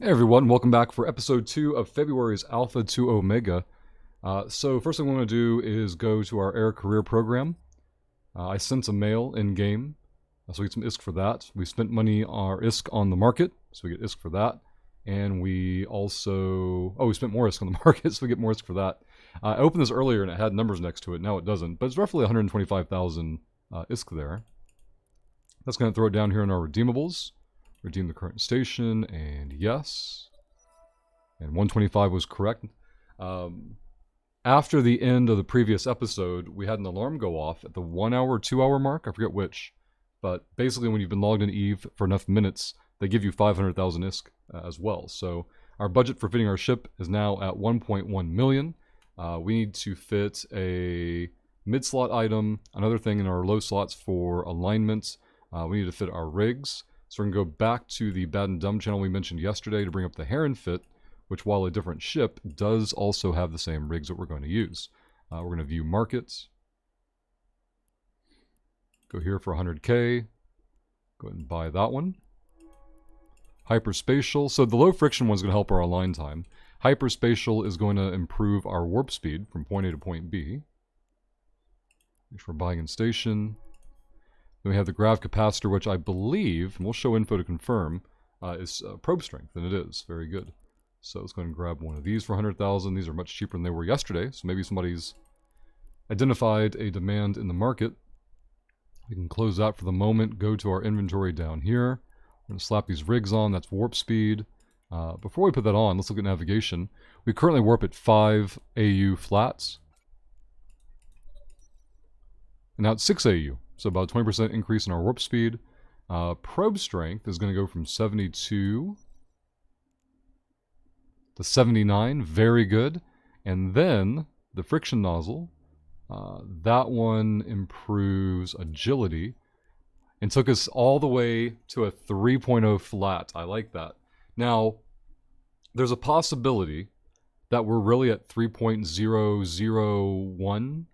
Hey everyone, welcome back for episode 2 of February's Alpha to Omega. So first thing we want to do is go to our Air Career program. I sent a mail in-game, so we get some ISK for that. We spent money our ISK on the market, so we get ISK for that. And we also... we spent more ISK on the market, so we get more ISK for that. I opened this earlier and it had numbers next to it, now it doesn't, but it's roughly 125,000 ISK there. That's going to throw it down here in our redeemables. Redeem the current station, and yes. And 125 was correct. After the end of the previous episode, we had an alarm go off at the 1 hour or 2 hour mark, I forget which. But basically when you've been logged in EVE for enough minutes, they give you 500,000 ISK as well. So our budget for fitting our ship is now at 1.1 million. We need to fit a mid-slot item, another thing in our low slots for alignment. We need to fit our rigs. So we're going to go back to the Bad and Dumb channel we mentioned yesterday to bring up the Heron fit, which while a different ship, does also have the same rigs that we're going to use. We're going to view markets. Go here for 100k. Go ahead and buy that one. Hyperspatial. So the low friction one is going to help our align time. Hyperspatial is going to improve our warp speed from point A to point B. Make sure we're buying in station. Then we have the grav capacitor, which I believe, and we'll show info to confirm, is probe strength, and it is. Very good. So let's go ahead and grab one of these for 100,000. These are much cheaper than they were yesterday, so maybe somebody's identified a demand in the market. We can close that for the moment, go to our inventory down here. We're going to slap these rigs on, that's warp speed. Before we put that on, let's look at navigation. We currently warp at 5 AU flats. And now it's 6 AU. So about a 20% increase in our warp speed. Probe strength is going to go from 72 to 79. Very good. And then the friction nozzle. That one improves agility. And took us all the way to a 3.0 flat. I like that. Now, there's a possibility that we're really at 3.001.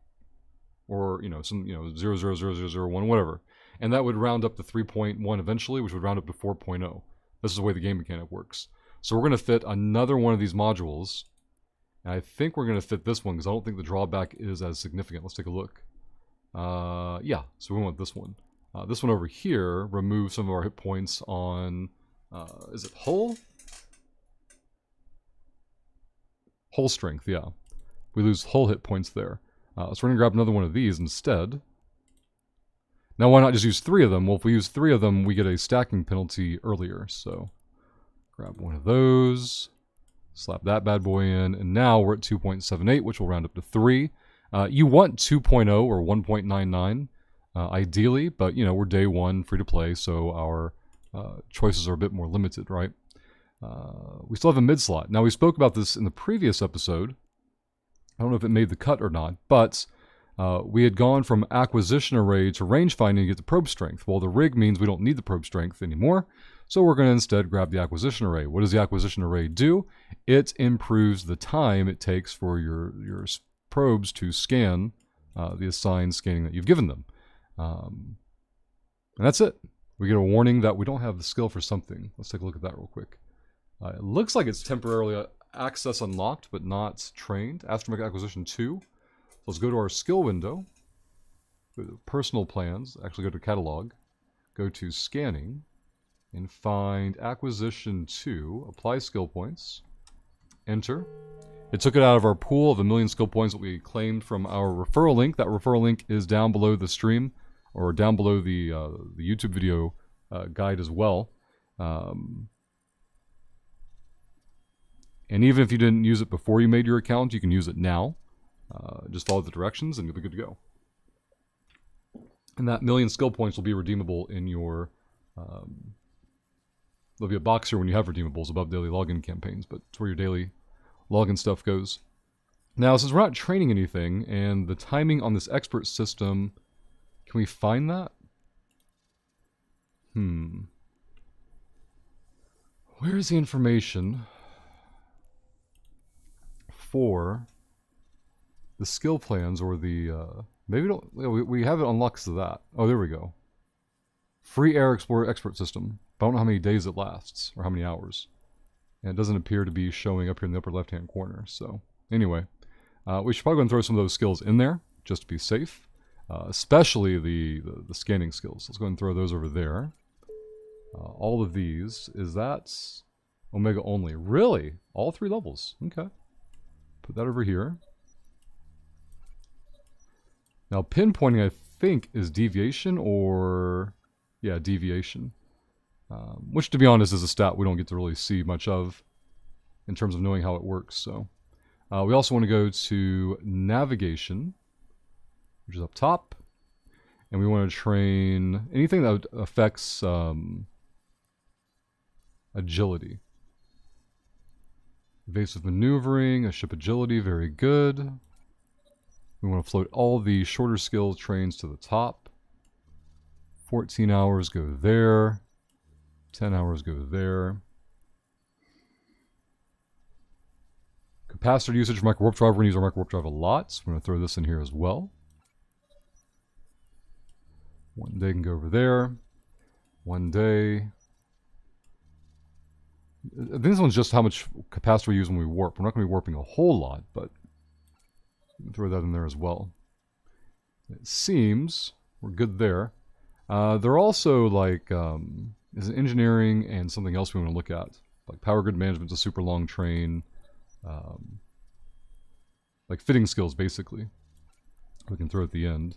Or, some, 0.00001, whatever. And that would round up to 3.1 eventually, which would round up to 4.0. This is the way the game mechanic works. So we're going to fit another one of these modules. And I think we're going to fit this one, because I don't think the drawback is as significant. Let's take a look. Yeah, so we want this one. This one over here removes some of our hit points on, is it hull? Hull strength, yeah. We lose hull hit points there. So we're going to grab another one of these instead. Now why not just use 3 of them? Well, if we use 3 of them, we get a stacking penalty earlier. So grab one of those, slap that bad boy in, and now we're at 2.78, which will round up to 3. You want 2.0 or 1.99 ideally, but we're day 1, free to play, so our choices are a bit more limited, right? We still have a mid slot. Now we spoke about this in the previous episode. I don't know if it made the cut or not, but we had gone from acquisition array to range finding to get the probe strength. Well, the rig means we don't need the probe strength anymore, so we're going to instead grab the acquisition array. What does the acquisition array do? It improves the time it takes for your probes to scan the assigned scanning that you've given them. And that's it. We get a warning that we don't have the skill for something. Let's take a look at that real quick. It looks like it's temporarily access unlocked, but not trained. Astromech Acquisition 2. So let's go to our skill window. Go to personal plans. Actually go to catalog. Go to scanning. And find Acquisition 2. Apply skill points. Enter. It took it out of our pool of 1,000,000 skill points that we claimed from our referral link. That referral link is down below the stream. Or down below the YouTube video guide as well. And even if you didn't use it before you made your account, you can use it now. Just follow the directions and you'll be good to go. And that 1,000,000 skill points will be redeemable in your... there'll be a box here when you have redeemables above daily login campaigns, but it's where your daily login stuff goes. Now, since we're not training anything, and the timing on this expert system... Can we find that? Where is the information for the skill plans or the maybe we have it unlocked to that. Oh, there we go. Free Air Explorer expert system. I don't know how many days it lasts or how many hours. And it doesn't appear to be showing up here in the upper left-hand corner. So anyway, we should probably go and throw some of those skills in there just to be safe, especially the scanning skills. Let's go and throw those over there. All of these, is that Omega only? Really? All 3 levels? Okay. Put that over here. Now pinpointing, I think, is deviation or... yeah, deviation. Which, to be honest, is a stat we don't get to really see much of in terms of knowing how it works. So we also want to go to navigation, which is up top. And we want to train anything that affects agility. Evasive maneuvering, a ship agility, very good. We want to float all the shorter skill trains to the top. 14 hours go there. 10 hours go there. Capacitor usage for micro warp drive. We're going to use our micro warp drive a lot. So we're going to throw this in here as well. 1 day can go over there. 1 day. This one's just how much capacitor we use when we warp. We're not going to be warping a whole lot, but throw that in there as well. It seems we're good there. They're also like is engineering and something else we want to look at, like power grid management, a super long train, like fitting skills basically. We can throw at the end.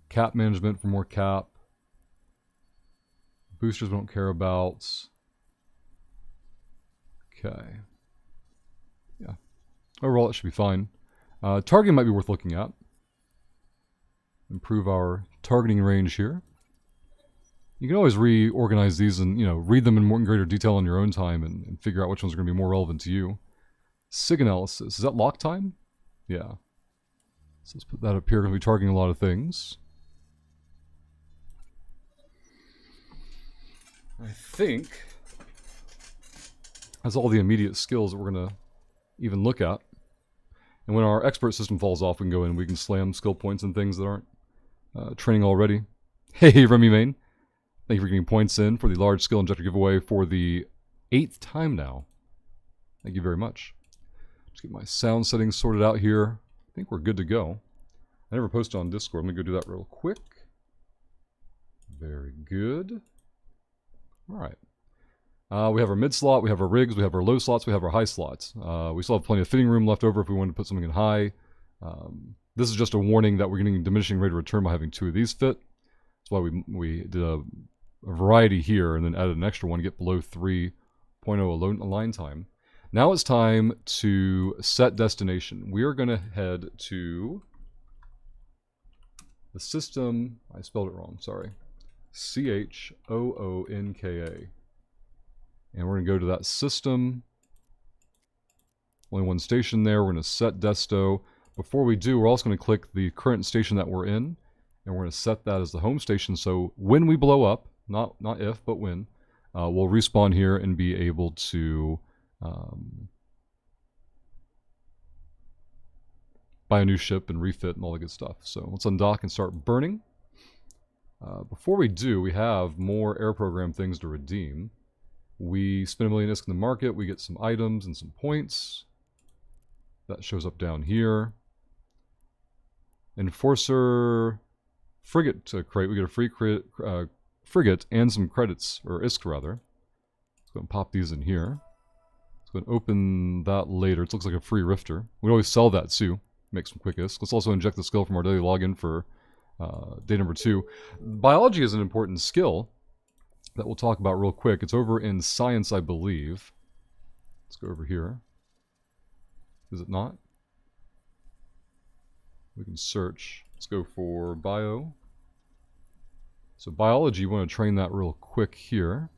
Cap management for more cap. Boosters we don't care about. Okay. Yeah. Overall, it should be fine. Targeting might be worth looking at. Improve our targeting range here. You can always reorganize these and, you know, read them in more in greater detail in your own time and figure out which ones are going to be more relevant to you. SIG analysis. Is that lock time? Yeah. So let's put that up here. We're going to be targeting a lot of things. I think that's all the immediate skills that we're going to even look at. And when our expert system falls off, we can go in and we can slam skill points and things that aren't training already. Hey, Remy Main. Thank you for getting points in for the large skill injector giveaway for the 8th time now. Thank you very much. Just get my sound settings sorted out here. I think we're good to go. I never posted on Discord. Let me go do that real quick. Very good. All right. We have our mid slot, we have our rigs, we have our low slots, we have our high slots. We still have plenty of fitting room left over if we wanted to put something in high. This is just a warning that we're getting a diminishing rate of return by having 2 of these fit. That's why we did a variety here and then added an extra one to get below 3.0 align time. Now it's time to set destination. We are going to head to the system. I spelled it wrong, sorry. CHOONKA. And we're going to go to that system. Only one station there. We're going to set desto. Before we do, we're also going to click the current station that we're in. And we're going to set that as the home station. So when we blow up, not if, but when, we'll respawn here and be able to buy a new ship and refit and all the good stuff. So let's undock and start burning. Before we do, we have more air program things to redeem. We spend 1 million ISK in the market, we get some items and some points. That shows up down here. Enforcer frigate crate, we get a free frigate and some credits, or ISK rather. Let's go and pop these in here. Let's go and open that later. It looks like a free rifter. We always sell that too, make some quick ISK. Let's also inject the skill from our daily login for day number 2. Biology is an important skill that we'll talk about real quick. It's over in science, I believe. Let's go over here. Is it not? We can search. Let's go for bio. So biology, you want to train that real quick here.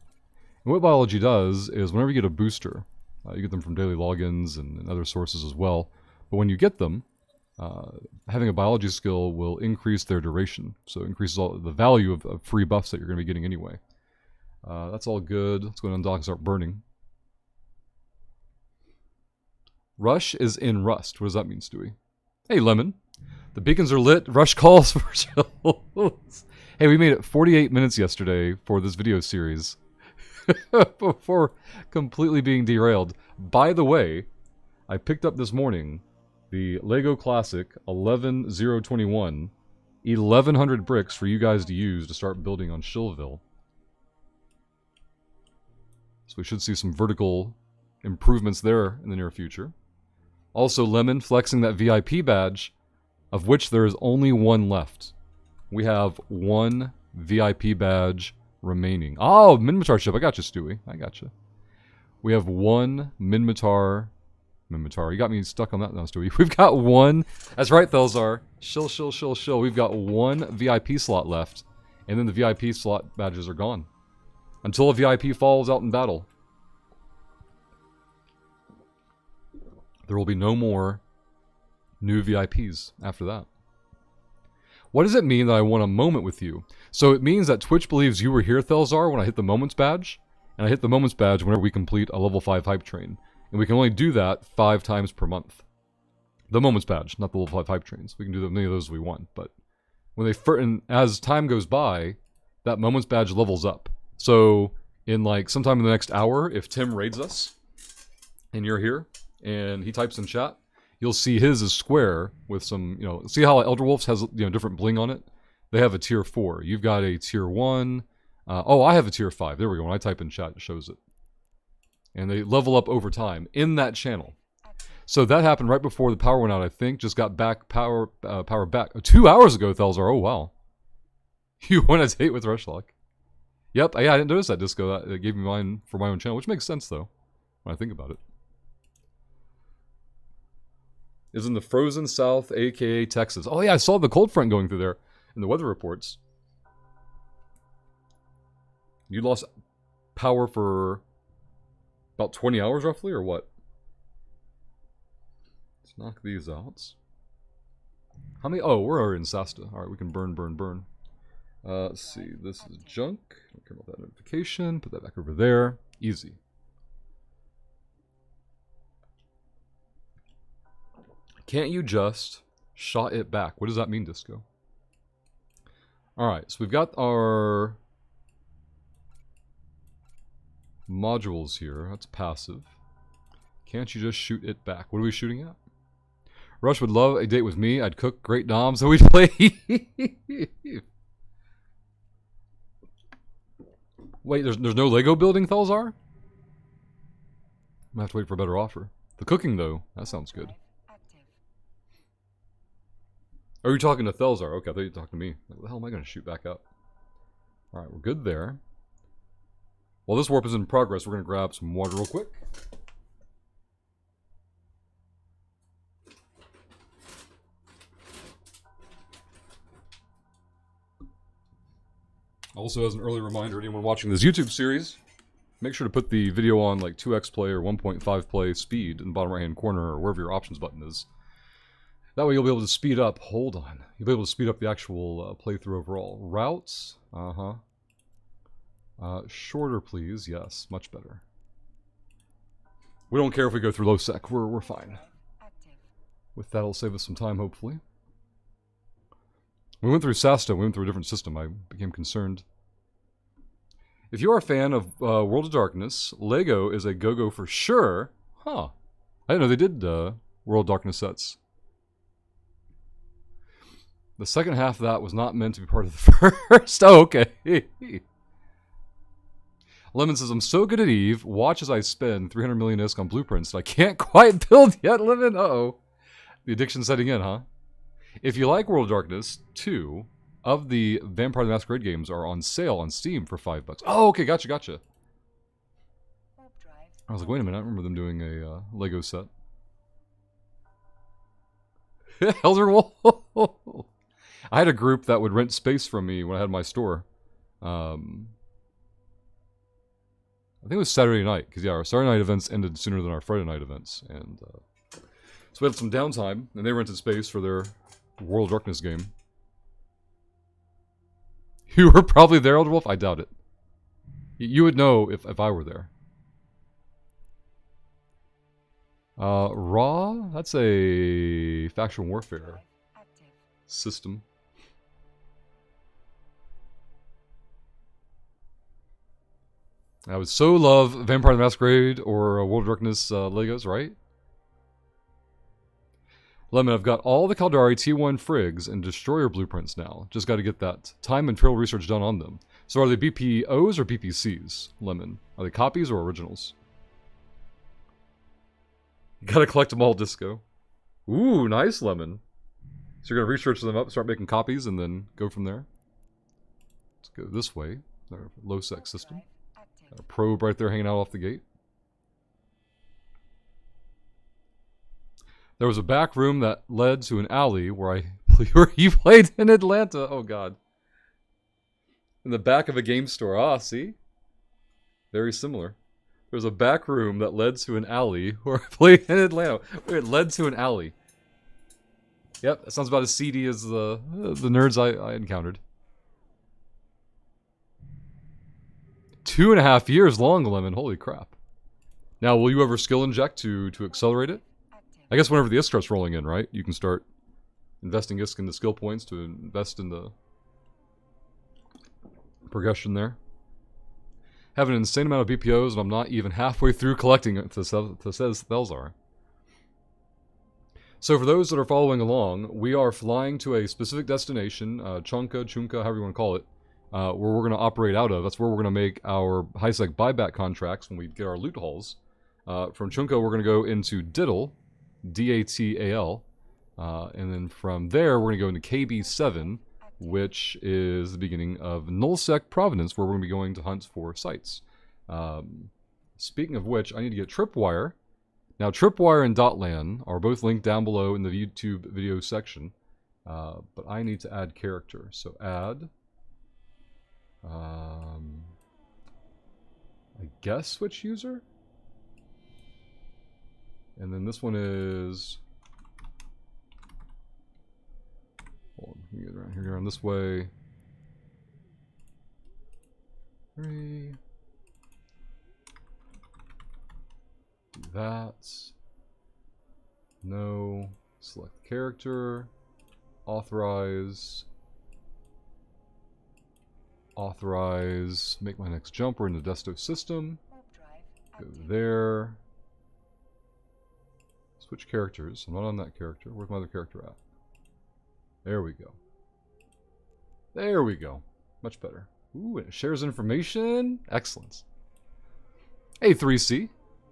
And what biology does is whenever you get a booster, you get them from daily logins and other sources as well. But when you get them, having a biology skill will increase their duration. So it increases all the value of free buffs that you're going to be getting anyway. That's all good. Let's go and undock and start burning. Rush is in Rust. What does that mean, Stewie? Hey, Lemon. The beacons are lit. Rush calls for chills. Hey, we made it 48 minutes yesterday for this video series. before completely being derailed. By the way, I picked up this morning the Lego Classic 11021, 1100 bricks for you guys to use to start building on Shillville. So we should see some vertical improvements there in the near future. Also, Lemon flexing that VIP badge, of which there is only one left. We have one VIP badge remaining. Oh, Minmatar ship. I got you, Stewie. I got you. We have one Minmatar. You got me stuck on that now, Stewie. We've got one. That's right, Thelzar. Shill. We've got one VIP slot left, and then the VIP slot badges are gone. Until a VIP falls out in battle. There will be no more new VIPs after that. What does it mean that I want a moment with you? So it means that Twitch believes you were here, Thelzar, when I hit the Moments badge. And I hit the Moments badge whenever we complete a level 5 hype train. And we can only do that 5 times per month. The Moments badge, not the level 5 hype trains. We can do as many of those as we want. But when and as time goes by, that Moments badge levels up. So in like sometime in the next hour, if Tim raids us, and you're here, and he types in chat, you'll see his is square with some, see how Elder Wolf's has, different bling on it? They have a tier 4. You've got a tier 1. I have a tier 5. There we go. When I type in chat, it shows it. And they level up over time in that channel. So that happened right before the power went out, I think. Just got back power back. 2 hours ago, Thelzar. Oh, wow. You went a date with Rushlock. Yep. Yeah, I didn't notice that, Disco. That gave me mine for my own channel, which makes sense, though, when I think about it. Is in the frozen south, a.k.a. Texas. Oh, yeah, I saw the cold front going through there in the weather reports. You lost power for about 20 hours, roughly, or what? Let's knock these out. How many? Oh, we're already in Sasta. All right, we can burn. Let's see. This is junk. Don't care about that notification. Put that back over there. Easy. Can't you just shot it back? What does that mean, Disco? Alright, so we've got our modules here. That's passive. Can't you just shoot it back? What are we shooting at? Rush would love a date with me. I'd cook great noms and we'd play. Wait, there's no Lego building, Thelzar? I'm gonna have to wait for a better offer. The cooking, though, that sounds good. Are you talking to Thelzar? Okay, I thought you were talking to me. What the hell am I going to shoot back up? Alright, we're good there. While this warp is in progress, we're going to grab some water real quick. Also, as an early reminder, anyone watching this YouTube series, make sure to put the video on like 2x play or 1.5 play speed in the bottom right hand corner or wherever your options button is. That way you'll be able to speed up, hold on, you'll be able to speed up the actual playthrough overall. Routes, shorter please, yes, much better. We don't care if we go through low sec, we're fine. With that, it'll save us some time, hopefully. We went through Sasta, we went through a different system, I became concerned. If you are a fan of World of Darkness, Lego is a go-go for sure. Huh. I didn't know they did World of Darkness sets. The second half of that was not meant to be part of the first. Oh, okay. Lemon says, I'm so good at Eve. Watch as I spend 300 million ISK on blueprints that I can't quite build yet, Lemon. Uh-oh. The addiction's setting in, huh? If you like World of Darkness, 2 of the Vampire the Masquerade games are on sale on Steam for $5. Oh, okay. Gotcha. I was like, wait a minute. I remember them doing a Lego set. Elder Wolf. I had a group that would rent space from me when I had my store. I think it was Saturday night, because yeah, our Saturday night events ended sooner than our Friday night events, and so we had some downtime, and they rented space for their World of Darkness game. You were probably there, Elder Wolf? I doubt it. You would know if I were there. Raw? That's a faction warfare system. I would so love Vampire the Masquerade or World of Darkness Legos, right? Lemon, I've got all the Caldari T1 Frigs and Destroyer blueprints now. Just got to get that time and trail research done on them. So are they BPOs or BPCs, Lemon? Are they copies or originals? Gotta collect them all, Disco. Ooh, nice, Lemon. So you're going to research them up, start making copies, and then go from there. Let's go this way. Our low-sec system. Got a probe right there hanging out off the gate. There was a back room that led to an alley where he played in Atlanta. Oh, God. In the back of a game store. Ah, see? Very similar. There was a back room that led to an alley where I played in Atlanta. Wait, it led to an alley. Yep, that sounds about as seedy as the nerds I encountered. 2.5 years long, Lemon. Holy crap. Now, will you ever skill inject to accelerate it? I guess whenever the ISK starts rolling in, right? You can start investing ISK into skill points to invest in the progression there. Have an insane amount of BPOs, and I'm not even halfway through collecting it, says Thelzar. So for those that are following along, we are flying to a specific destination, Chunka, however you want to call it, where we're going to operate out of. That's where we're going to make our high-sec buyback contracts when we get our loot hauls. From Chunka, we're going to go into Diddle, D-A-T-A-L, and then from there, we're going to go into KB7, which is the beginning of Null-sec Providence, where we're going to be going to hunt for sites. Speaking of which, I need to get Tripwire. Now, Tripwire and Dotlan are both linked down below in the YouTube video section, but I need to add character. So add, I guess switch user? And then this one is, hold on, let me get around here, around this way. 3. Do that. No. Select character. Authorize. Authorize. Make my next jump. We're in the Desto system. Go there. Switch characters. I'm not on that character. Where's my other character at? There we go. There we go. Much better. Ooh, it shares information. Excellent. Hey, 3C.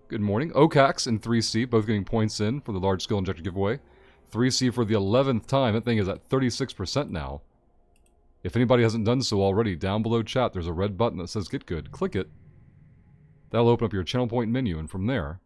Good morning. Okax and 3C both getting points in for the large skill injector giveaway. 3C for the 11th time. That thing is at 36% now. If anybody hasn't done so already, down below chat there's a red button that says Get Good. Click it. That'll open up your channel point menu, and from there,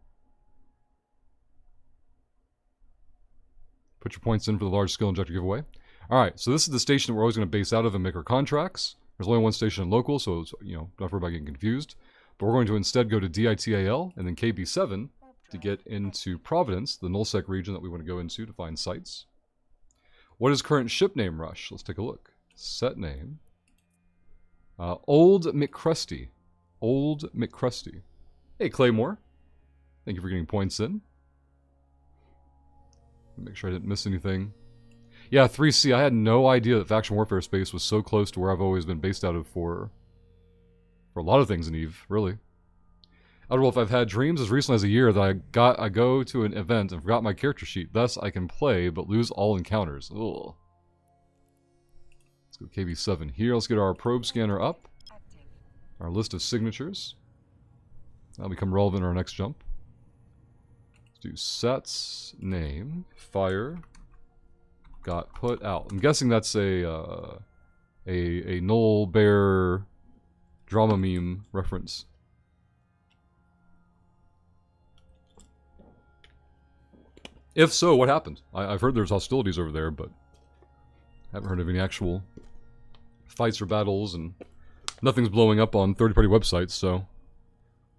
put your points in for the large skill injector giveaway. Alright, so this is the station that we're always going to base out of and make our contracts. There's only one station in local, so it's, don't have to worry about getting confused. But we're going to instead go to DITAL and then KB7 to get into Providence, the Null-sec region that we want to go into to find sites. What is current ship name rush? Let's take a look. Set name. Old McCrusty. Old McCrusty. Hey, Claymore. Thank you for getting points in. Make sure I didn't miss anything. Yeah, 3C, I had no idea that Faction Warfare Space was so close to where I've always been based out of for a lot of things in EVE, really. I don't know if I've had dreams as recently as a year that I go to an event and forgot my character sheet. Thus, I can play, but lose all encounters. Ugh. Let's go KB7 here. Let's get our probe scanner up. Our list of signatures. That'll become relevant in our next jump. Let's do sets, name, fire, got put out. I'm guessing that's a Null Bear drama meme reference. If so, what happened? I've heard there's hostilities over there, but haven't heard of any actual fights or battles, and nothing's blowing up on third-party websites, so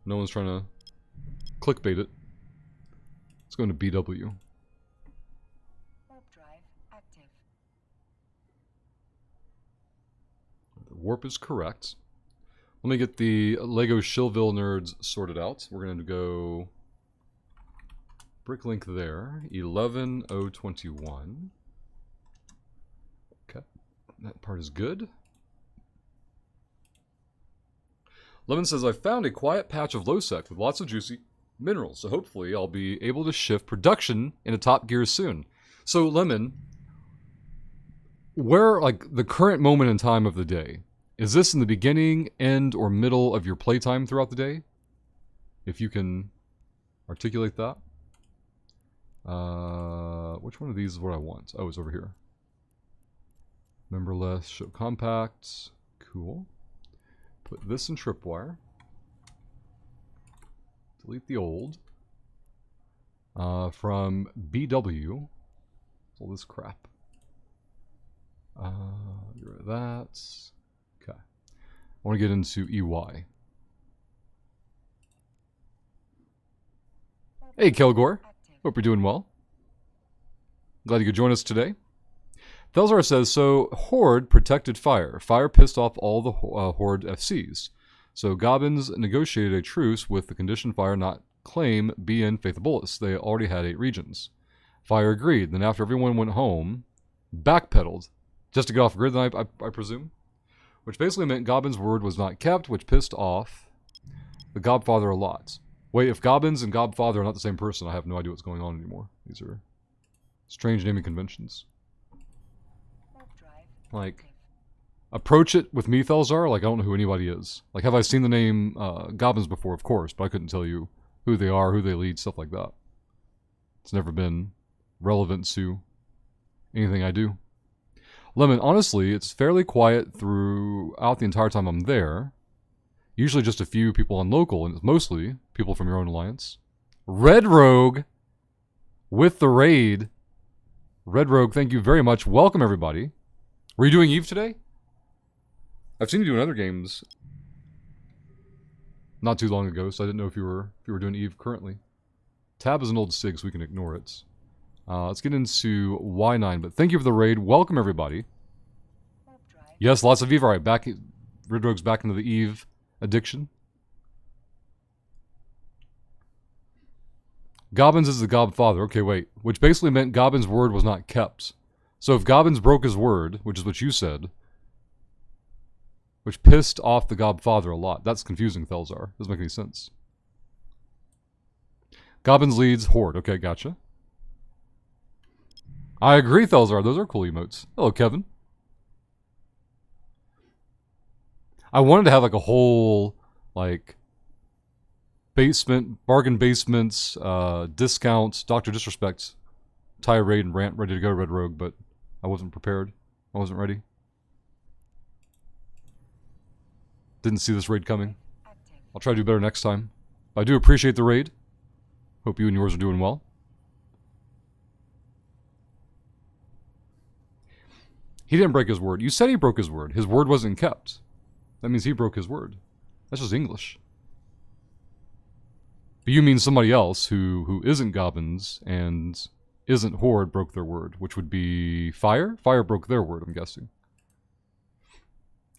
no one's trying to clickbait it. Let's go into BW. The warp is correct. Let me get the Lego Shillville nerds sorted out. We're going to go Bricklink there. 11021. Okay. That part is good. Lemon says, I found a quiet patch of low-sec with lots of juicy minerals, so hopefully I'll be able to shift production into top gear soon. So, Lemon, where, like, the current moment in time of the day, is this in the beginning, end, or middle of your playtime throughout the day? If you can articulate that. Which one of these is what I want? Oh, it's over here. Memberless, show compact. Cool. Put this in tripwire. Delete the old. From BW. All this crap. Get rid of that. Okay. I want to get into EY. Hey, Kelgore. Hope you're doing well. Glad you could join us today. Thelzar says, so Horde protected Fire. Fire pissed off all the Horde FCs. So Gobbins negotiated a truce with the condition Fire not claim BN Faithabilis. They already had 8 regions. Fire agreed. Then after everyone went home, backpedaled. Just to get off grid, then I presume. Which basically meant Gobbins' word was not kept, which pissed off the Godfather a lot. Wait, if Gobbins and Godfather are not the same person, I have no idea what's going on anymore. These are strange naming conventions. Like, approach it with me, Thelzar, like I don't know who anybody is. Like, have I seen the name Gobbins before? Of course, but I couldn't tell you who they are, who they lead, stuff like that. It's never been relevant to anything I do. Lemon, honestly, it's fairly quiet throughout the entire time I'm there. Usually just a few people on local, and it's mostly people from your own alliance. Red Rogue with the raid. Red Rogue, thank you very much. Welcome, everybody. Were you doing Eve today? I've seen you doing other games not too long ago, so I didn't know if you were doing Eve currently. Tab is an old SIG, so we can ignore it. Let's get into Y9, but thank you for the raid. Welcome, everybody. Yes, lots of Eve. All right, back. Red Rogue's back into the Eve addiction. Gobbins is the Godfather. Okay, wait. Which basically meant Gobbins' word was not kept. So if Gobbins broke his word, which is what you said, which pissed off the Godfather a lot. That's confusing, Thelzar. Doesn't make any sense. Gobbins leads Horde. Okay, gotcha. I agree, Thelzar. Those are cool emotes. Hello, Kevin. I wanted to have like a whole, like, bargain basements, discounts, Dr. Disrespect, tirade and rant ready to go, Red Rogue, but I wasn't prepared. I wasn't ready. Didn't see this raid coming. I'll try to do better next time. But I do appreciate the raid. Hope you and yours are doing well. He didn't break his word. You said he broke his word. His word wasn't kept. That means he broke his word. That's just English. But you mean somebody else who isn't Gobbins and isn't Horde broke their word, which would be Fire? Fire broke their word, I'm guessing.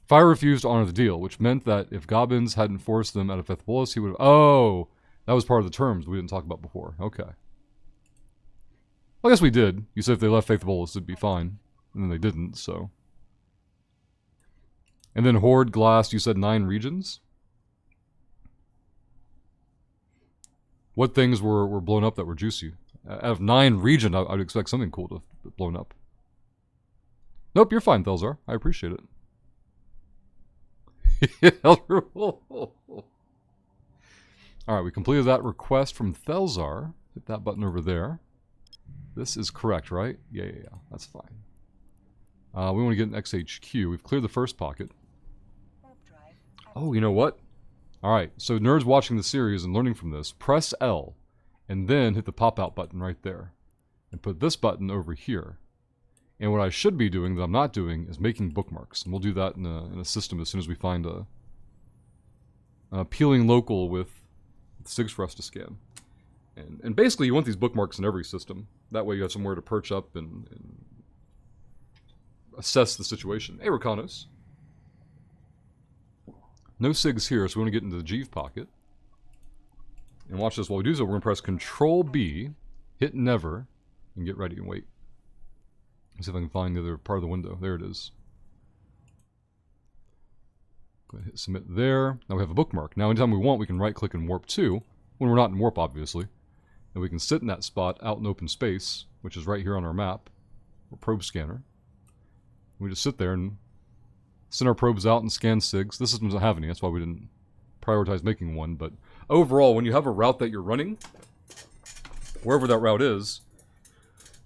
Fire refused to honor the deal, which meant that if Gobbins hadn't forced them out of Faithabilis, he would have... Oh! That was part of the terms we didn't talk about before. Okay. Well, I guess we did. You said if they left Faithabilis, it'd be fine. And then they didn't, so... And then Horde glassed, you said 9 regions? What things were blown up that were juicy? Out of 9 regions, I would expect something cool to be blown up. Nope, you're fine, Thelzar. I appreciate it. Alright, we completed that request from Thelzar. Hit that button over there. This is correct, right? Yeah. That's fine. We want to get an XHQ. We've cleared the first pocket. Oh, you know what? Alright, so nerds watching the series and learning from this, press L, and then hit the pop-out button right there. And put this button over here. And what I should be doing, that I'm not doing, is making bookmarks. And we'll do that in a system as soon as we find an appealing local with SIGs for us to scan. And basically, you want these bookmarks in every system. That way you have somewhere to perch up and assess the situation. Hey, Rakanos. No SIGs here, so we want to get into the Jeeve pocket. And watch this. While we do so, we're going to press Control-B, hit Never, and get ready and wait. Let's see if I can find the other part of the window. There it is. Go ahead and hit submit there. Now we have a bookmark. Now anytime we want, we can right click in warp 2, when we're not in warp obviously. And we can sit in that spot out in open space, which is right here on our map, or probe scanner. We just sit there and send our probes out and scan SIGs. This system doesn't have any, that's why we didn't prioritize making one. But overall, when you have a route that you're running, wherever that route is,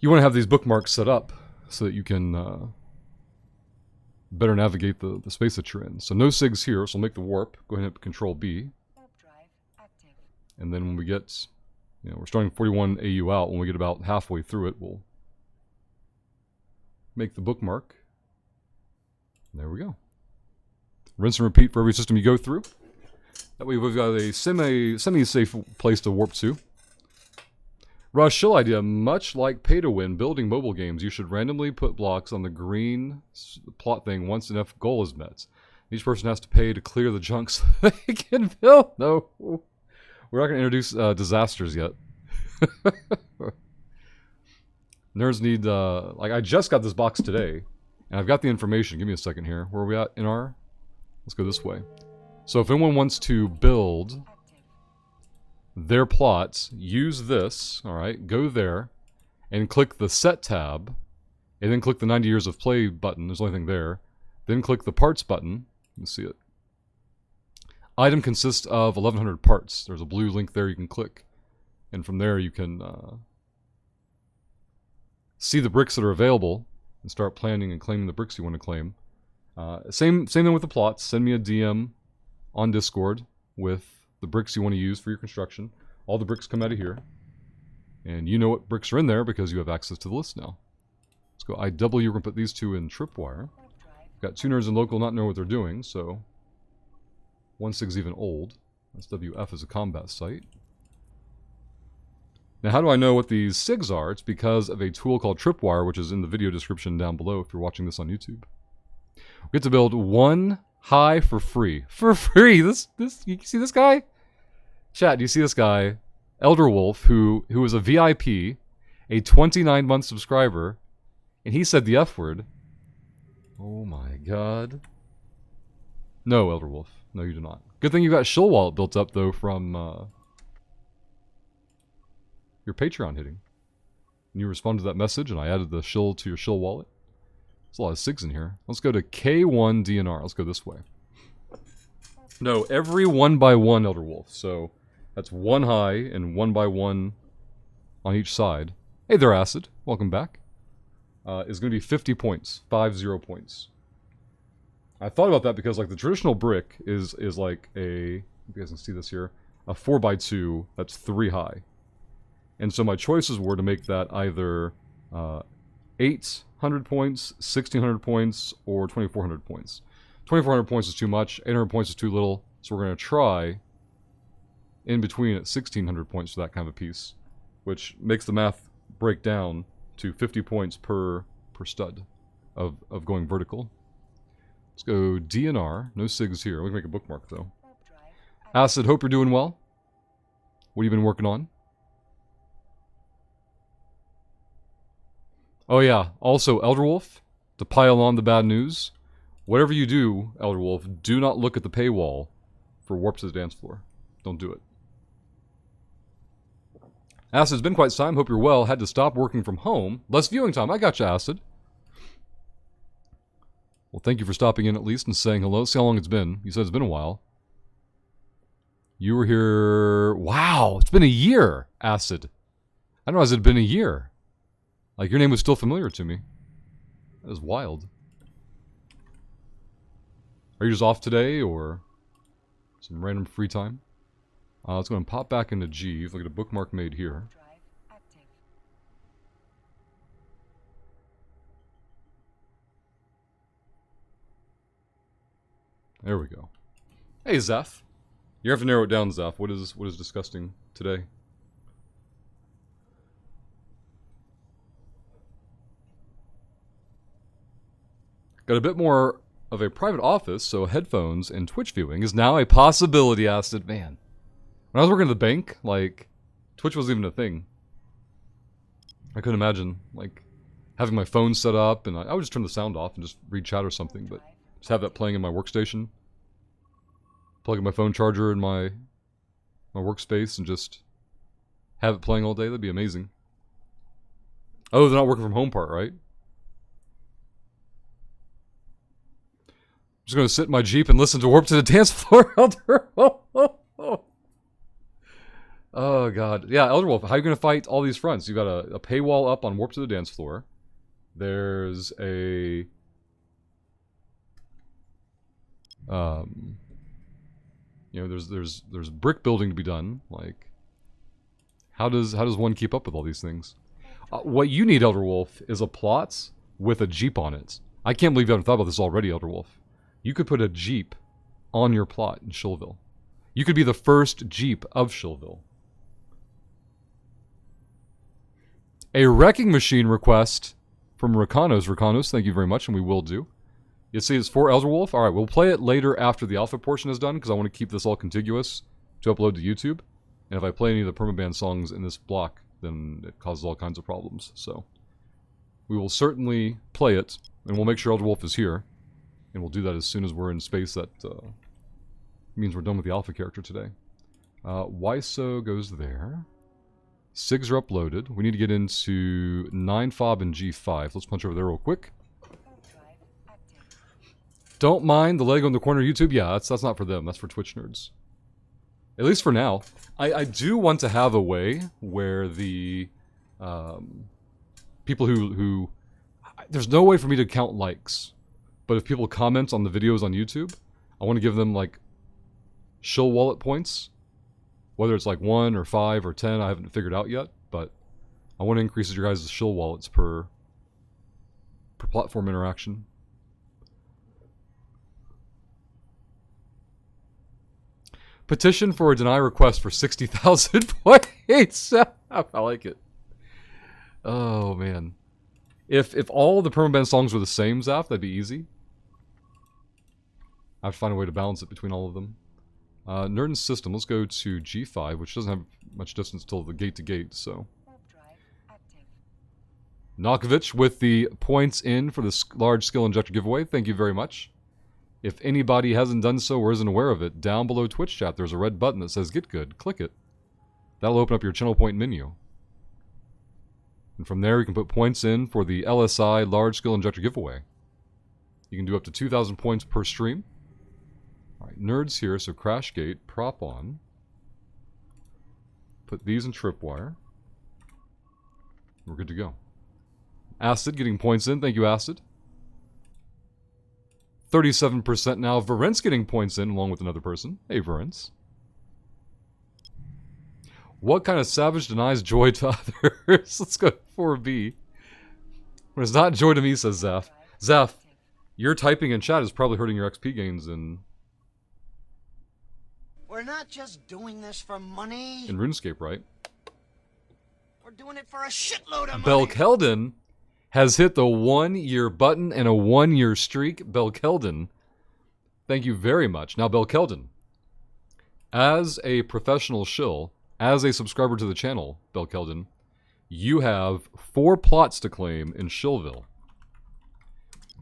you want to have these bookmarks set up so that you can better navigate the space that you're in. So no SIGs here, so we'll make the warp. Go ahead and hit Control B. And then when we get, we're starting 41 AU out. When we get about halfway through it, we'll make the bookmark. There we go. Rinse and repeat for every system you go through. That way we've got a semi-safe place to warp to. Rush Shill idea, much like pay-to-win building mobile games, you should randomly put blocks on the green plot thing once enough goal is met. Each person has to pay to clear the junk so they can build. No. We're not going to introduce disasters yet. Nerds need, like I just got this box today, and I've got the information. Give me a second here. Where are we at in our... Let's go this way. So if anyone wants to build their plots, use this, alright, go there, and click the Set tab, and then click the 90 Years of Play button, there's the only thing there, then click the Parts button, you see it. Item consists of 1100 parts, there's a blue link there you can click, and from there you can see the bricks that are available, and start planning and claiming the bricks you want to claim. Same thing with the plots, send me a DM on Discord with the bricks you want to use for your construction. All the bricks come out of here. And you know what bricks are in there because you have access to the list now. Let's go IW, we're going to put these two in tripwire. Got two nerds in local not know what they're doing, so 1.6's even old. SWF is a combat site. Now how do I know what these SIGs are? It's because of a tool called Tripwire, which is in the video description down below if you're watching this on YouTube. We get to build one high for free. For free! This you see this guy? Chat, do you see this guy? Elder Wolf, who is a VIP, a 29-month subscriber, and he said the F word. Oh my god. No, Elder Wolf. No, you do not. Good thing you got Shill Wallet built up, though, from your Patreon hitting. And you responded to that message, and I added the Shill to your Shill Wallet. There's a lot of SIGs in here. Let's go to K1 DNR. Let's go this way. No, every 1x1 Elder Wolf. So that's one high and 1x1 on each side. Hey there, Acid. Welcome back. Is going to be 50 points. 50 points. I thought about that because like the traditional brick is like a, you guys can see this here, a 4x2 that's 3 high. And so my choices were to make that either 800 points, 1600 points, or 2400 points. 2400 points is too much, 800 points is too little, so we're going to try in between at 1600 points for that kind of a piece, which makes the math break down to 50 points per stud of going vertical. Let's go DNR, no SIGs here, we can make a bookmark though. Acid, hope you're doing well. What have you been working on? Oh yeah, also Elder Wolf, to pile on the bad news, whatever you do, Elder Wolf, do not look at the paywall for Warp to the Dance Floor. Don't do it. Acid, it's been quite some time, hope you're well, had to stop working from home. Less viewing time, I got you, Acid. Well, thank you for stopping in at least and saying hello. See how long it's been. You said it's been a while. You were here... Wow, it's been a year, Acid. I didn't realize it had been a year. Like, your name was still familiar to me. That is wild. Are you just off today, or some random free time? Let's go and pop back into Jeeve. Look at a bookmark made here. There we go. Hey, Zeph. You have to narrow it down, Zeph. What is disgusting today? Got a bit more of a private office, so headphones and Twitch viewing is now a possibility, Acid. Man. When I was working at the bank, like, Twitch wasn't even a thing. I couldn't imagine, like, having my phone set up, and I would just turn the sound off and just read chat or something, but just have that playing in my workstation. Plug in my phone charger in my workspace and just have it playing all day. That'd be amazing. Oh, they're not working from home part, right? I'm just going to sit in my Jeep and listen to Warp to the Dance Floor, Elder. Oh, God. Yeah, Elder Wolf, how are you going to fight all these fronts? You've got a paywall up on Warp to the Dance Floor. There's a... you know, there's brick building to be done. Like, how does one keep up with all these things? What you need, Elder Wolf, is a plot with a Jeep on it. I can't believe you haven't thought about this already, Elder Wolf. You could put a Jeep on your plot in Shillville. You could be the first Jeep of Shillville. A wrecking machine request from Rakanos. Rakanos, thank you very much, and we will do. You see, it's for Elder Wolf. All right, we'll play it later after the alpha portion is done, because I want to keep this all contiguous to upload to YouTube. And if I play any of the permaban songs in this block, then it causes all kinds of problems. So we will certainly play it, and we'll make sure Elder Wolf is here. And we'll do that as soon as we're in space. That means we're done with the alpha character today. YSO goes there. SIGs are uploaded. We need to get into 9fob and G5. Let's punch over there real quick. Don't mind the Lego in the corner of YouTube. Yeah, that's not for them. That's for Twitch nerds. At least for now. I do want to have a way where the people who... There's no way for me to count likes. But if people comment on the videos on YouTube, I want to give them, like, shill wallet points. Whether it's like 1 or 5 or 10, I haven't figured out yet. But I want to increase your guys' shill wallets per platform interaction. Petition for a deny request for 60,000 points. I like it. Oh, man. If all the permaban songs were the same, Zaf, that'd be easy. I have to find a way to balance it between all of them. Nerd and System, let's go to G5, which doesn't have much distance till the gate to gate, so. Nokovich with the points in for the large skill injector giveaway. Thank you very much. If anybody hasn't done so or isn't aware of it, down below Twitch chat there's a red button that says Get Good. Click it. That'll open up your channel point menu. And from there you can put points in for the LSI large skill injector giveaway. You can do up to 2,000 points per stream. Alright, nerds here, so crash gate, prop on. Put these in tripwire. We're good to go. Acid getting points in. Thank you, Acid. 37% now. Varent's getting points in along with another person. Hey, Varent's. What kind of savage denies joy to others? Let's go 4B. When it's not joy to me, says Zaf. Zaf, your typing in chat is probably hurting your XP gains in... We're not just doing this for money. In RuneScape, right? We're doing it for a shitload of money. Belkeldon has hit the 1-year button and a 1-year streak. Belkeldon, thank you very much. Now, Belkeldon, as a professional shill, as a subscriber to the channel, Belkeldon, you have 4 plots to claim in Shillville.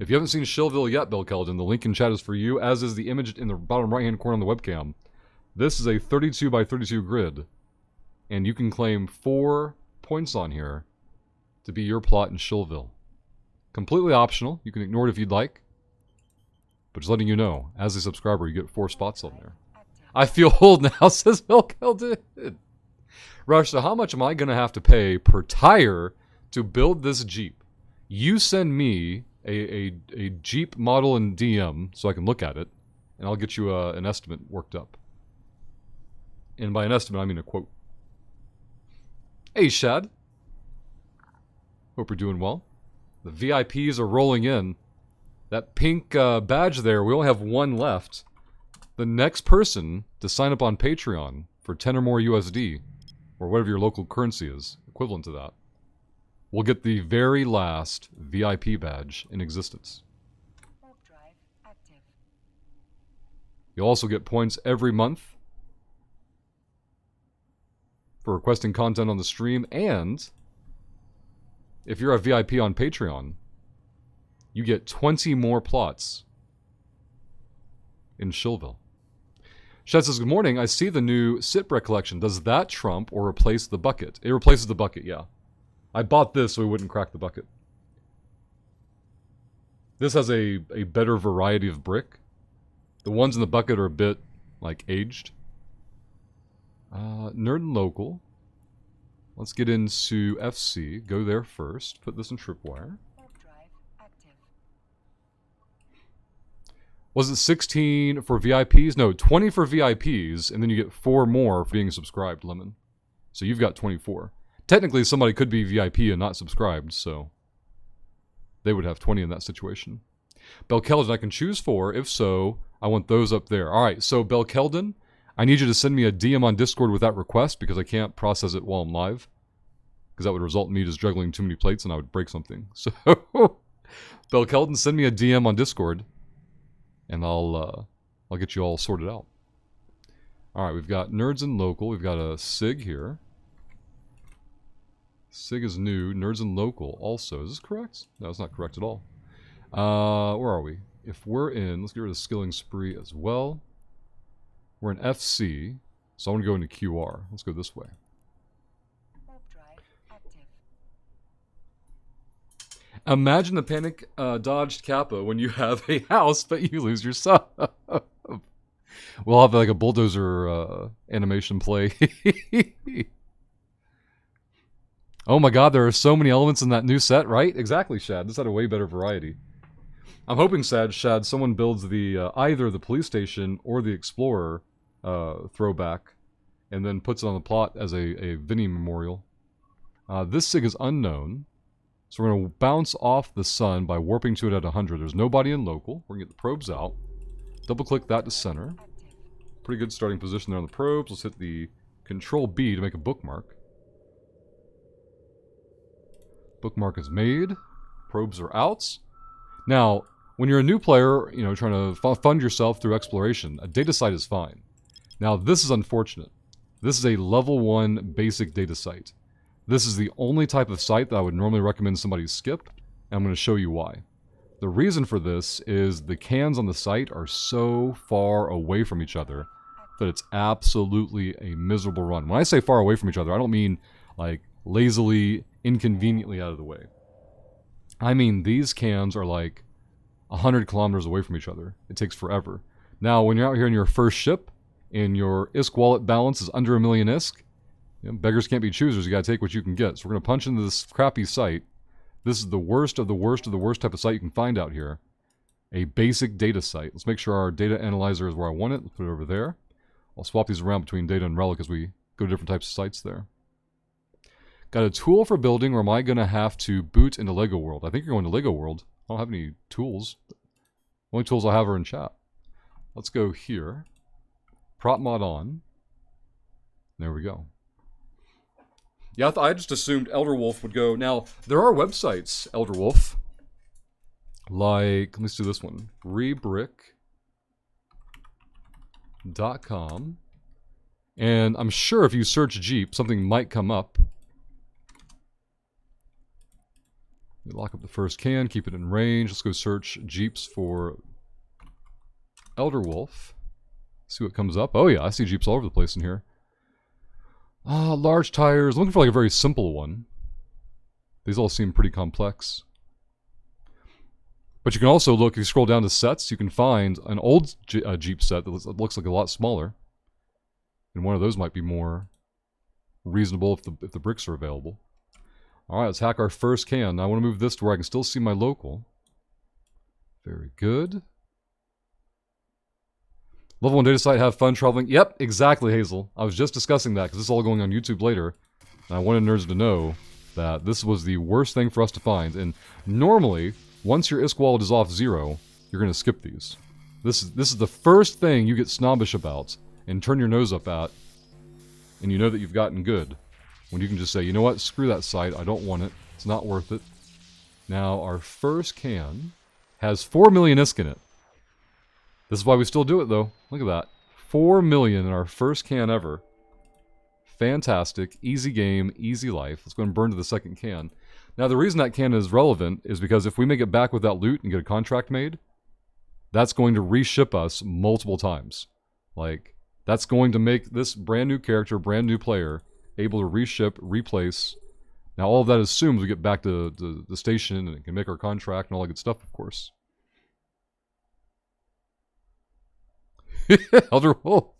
If you haven't seen Shillville yet, Belkeldon, the link in chat is for you, as is the image in the bottom right-hand corner on the webcam. This is a 32 by 32 grid, and you can claim 4 points on here to be your plot in Shillville. Completely optional. You can ignore it if you'd like. But just letting you know, as a subscriber, you get 4 spots on there. I feel old now, says Belkeldon. Rush, so how much am I going to have to pay per tire to build this Jeep? You send me a Jeep model in DM so I can look at it, and I'll get you an estimate worked up. And by an estimate, I mean a quote. Hey, Shad. Hope you're doing well. The VIPs are rolling in. That pink badge there, we only have 1 left. The next person to sign up on Patreon for 10 or more USD, or whatever your local currency is, equivalent to that, will get the very last VIP badge in existence. You'll also get points every month for requesting content on the stream, and if you're a VIP on Patreon, you get 20 more plots in Shillville. Shed says, good morning. I see the new Sitbread collection. Does that trump or replace the bucket? It replaces the bucket, yeah. I bought this so we wouldn't crack the bucket. This has a better variety of brick. The ones in the bucket are a bit, like, aged. Nerd and Local. Let's get into FC. Go there first. Put this in tripwire. Was it 16 for VIPs? No, 20 for VIPs, and then you get 4 more for being subscribed, Lemon. So you've got 24. Technically, somebody could be VIP and not subscribed, so they would have 20 in that situation. Belkeldon, I can choose 4. If so, I want those up there. All right, so Belkeldon, I need you to send me a DM on Discord with that request because I can't process it while I'm live. Because that would result in me just juggling too many plates and I would break something. So, Belkeldon, send me a DM on Discord. And I'll get you all sorted out. Alright, we've got Nerds and Local. We've got a SIG here. SIG is new. Nerds and Local also. Is this correct? No, it's not correct at all. Where are we? If we're in, let's get rid of Skilling Spree as well. We're in FC, so I want to go into QR. Let's go this way. Imagine the panic dodged Kappa when you have a house but you lose your sub. We'll have like a bulldozer animation play. Oh my god, there are so many elements in that new set, right? Exactly, Shad. This had a way better variety. I'm hoping, Shad, someone builds the either the police station or the Explorer throwback and then puts it on the plot as a Vinny memorial. This SIG is unknown. So we're going to bounce off the sun by warping to it at 100. There's nobody in local. We're going to get the probes out. Double-click that to center. Pretty good starting position there on the probes. Let's hit the Control-B to make a bookmark. Bookmark is made. Probes are out. Now, when you're a new player, you know, trying to fund yourself through exploration, a data site is fine. Now, this is unfortunate. This is a level 1 basic data site. This is the only type of site that I would normally recommend somebody skip, and I'm going to show you why. The reason for this is the cans on the site are so far away from each other that it's absolutely a miserable run. When I say far away from each other, I don't mean like lazily, inconveniently out of the way. I mean these cans are like 100 kilometers away from each other. It takes forever. Now, when you're out here in your first ship, and your ISK wallet balance is under 1 million ISK, you know, beggars can't be choosers, you gotta take what you can get. So we're gonna punch into this crappy site. This is the worst of the worst of the worst type of site you can find out here. A basic data site. Let's make sure our data analyzer is where I want it. Let's put it over there. I'll swap these around between data and relic as we go to different types of sites there. Got a tool for building, or am I gonna have to boot into Lego World? I think you're going to Lego World. I don't have any tools. The only tools I have are in chat. Let's go here. Prop mod on. There we go. Yeah, I just assumed Elderwolf would go. Now, there are websites, Elderwolf. Like, let's do this one. Rebrick.com. And I'm sure if you search Jeep, something might come up. Lock up the first can, keep it in range. Let's go search Jeeps for Elderwolf. See what comes up. Oh yeah, I see Jeeps all over the place in here. Large tires. I'm looking for like a very simple one. These all seem pretty complex. But you can also look, if you scroll down to sets, you can find an old Jeep set that looks like a lot smaller. And one of those might be more reasonable if the bricks are available. Alright, let's hack our first can. Now I want to move this to where I can still see my local. Very good. Level 1 data site, have fun traveling. Yep, exactly, Hazel. I was just discussing that because this is all going on YouTube later. And I wanted nerds to know that this was the worst thing for us to find. And normally, once your ISK wallet is off 0, you're going to skip these. This is the first thing you get snobbish about and turn your nose up at, and you know that you've gotten good. When you can just say, you know what, screw that site, I don't want it, it's not worth it. Now, our first can has 4 million ISK in it. This is why we still do it, though. Look at that. 4 million in our first can ever. Fantastic. Easy game, easy life. Let's go and burn to the second can. Now, the reason that can is relevant is because if we make it back with that loot and get a contract made, that's going to reship us multiple times. Like, That's going to make this brand new character, brand new player, able to reship, replace. Now all of that assumes we get back to the station and can make our contract and all that good stuff, of course. Elder Wolf.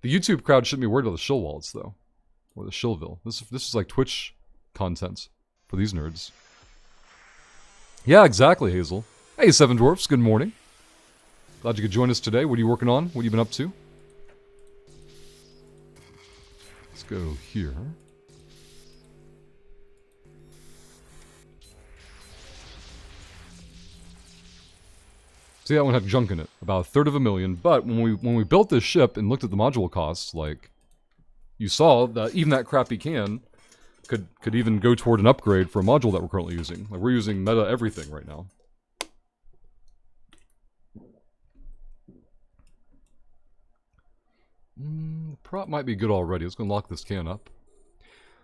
The YouTube crowd shouldn't be worried about the shill wallets, though. Or the shillville. This is like Twitch content for these nerds. Yeah, exactly, Hazel. Hey, Seven Dwarfs, good morning. Glad you could join us today. What are you working on? What have you been up to? Let's go here. See, that one had junk in it, about 1/3 of a million. But when we built this ship and looked at the module costs, like, you saw that even that crappy can could even go toward an upgrade for a module that we're currently using. Like, we're using meta everything right now. The prop might be good already. Let's go lock this can up.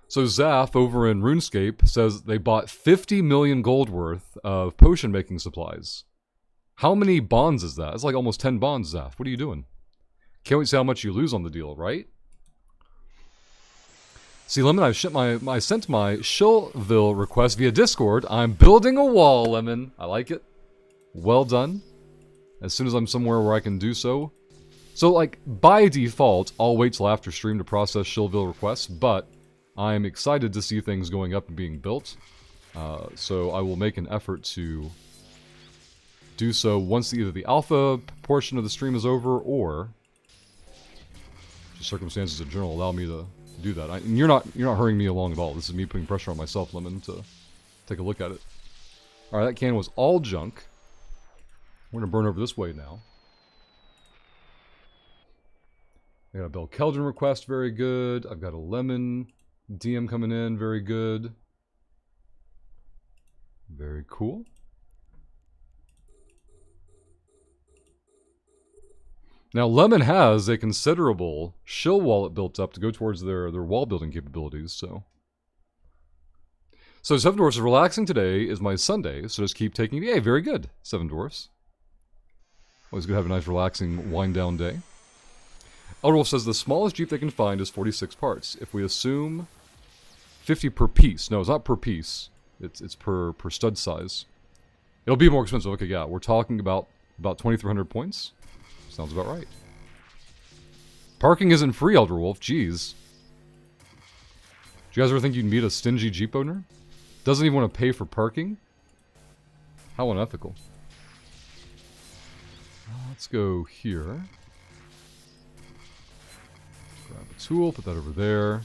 So Zaf over in RuneScape says they bought 50 million gold worth of potion making supplies. How many bonds is that? It's like almost 10 bonds, Zaf. What are you doing? Can't wait to see how much you lose on the deal, right? See, Lemon, I sent my Shillville request via Discord. I'm building a wall, Lemon. I like it. Well done. As soon as I'm somewhere where I can do so. So, like, by default, I'll wait till after stream to process Shillville requests, but I'm excited to see things going up and being built. So I will make an effort to do so once either the alpha portion of the stream is over, or just circumstances in general allow me to do that. And you're not hurrying me along at all. This is me putting pressure on myself, Lemon, to take a look at it. Alright, that can was all junk. We're gonna burn over this way now. I got a Bell Keldrin request, very good. I've got a Lemon DM coming in, very good. Very cool. Now, Lemon has a considerable shill wallet built up to go towards their wall building capabilities, so. So, Seven Dwarfs is relaxing today is my Sunday, so just keep taking it. Hey, very good, Seven Dwarfs. Always good to have a nice, relaxing, wind-down day. Elderwolf says the smallest Jeep they can find is 46 parts. If we assume 50 per piece. No, it's not per piece. It's per stud size. It'll be more expensive. Okay, yeah, we're talking about 2,300 points. Sounds about right. Parking isn't free, Elderwolf. Jeez. Do you guys ever think you'd meet a stingy Jeep owner? Doesn't even want to pay for parking? How unethical. Let's go here. Grab a tool, put that over there.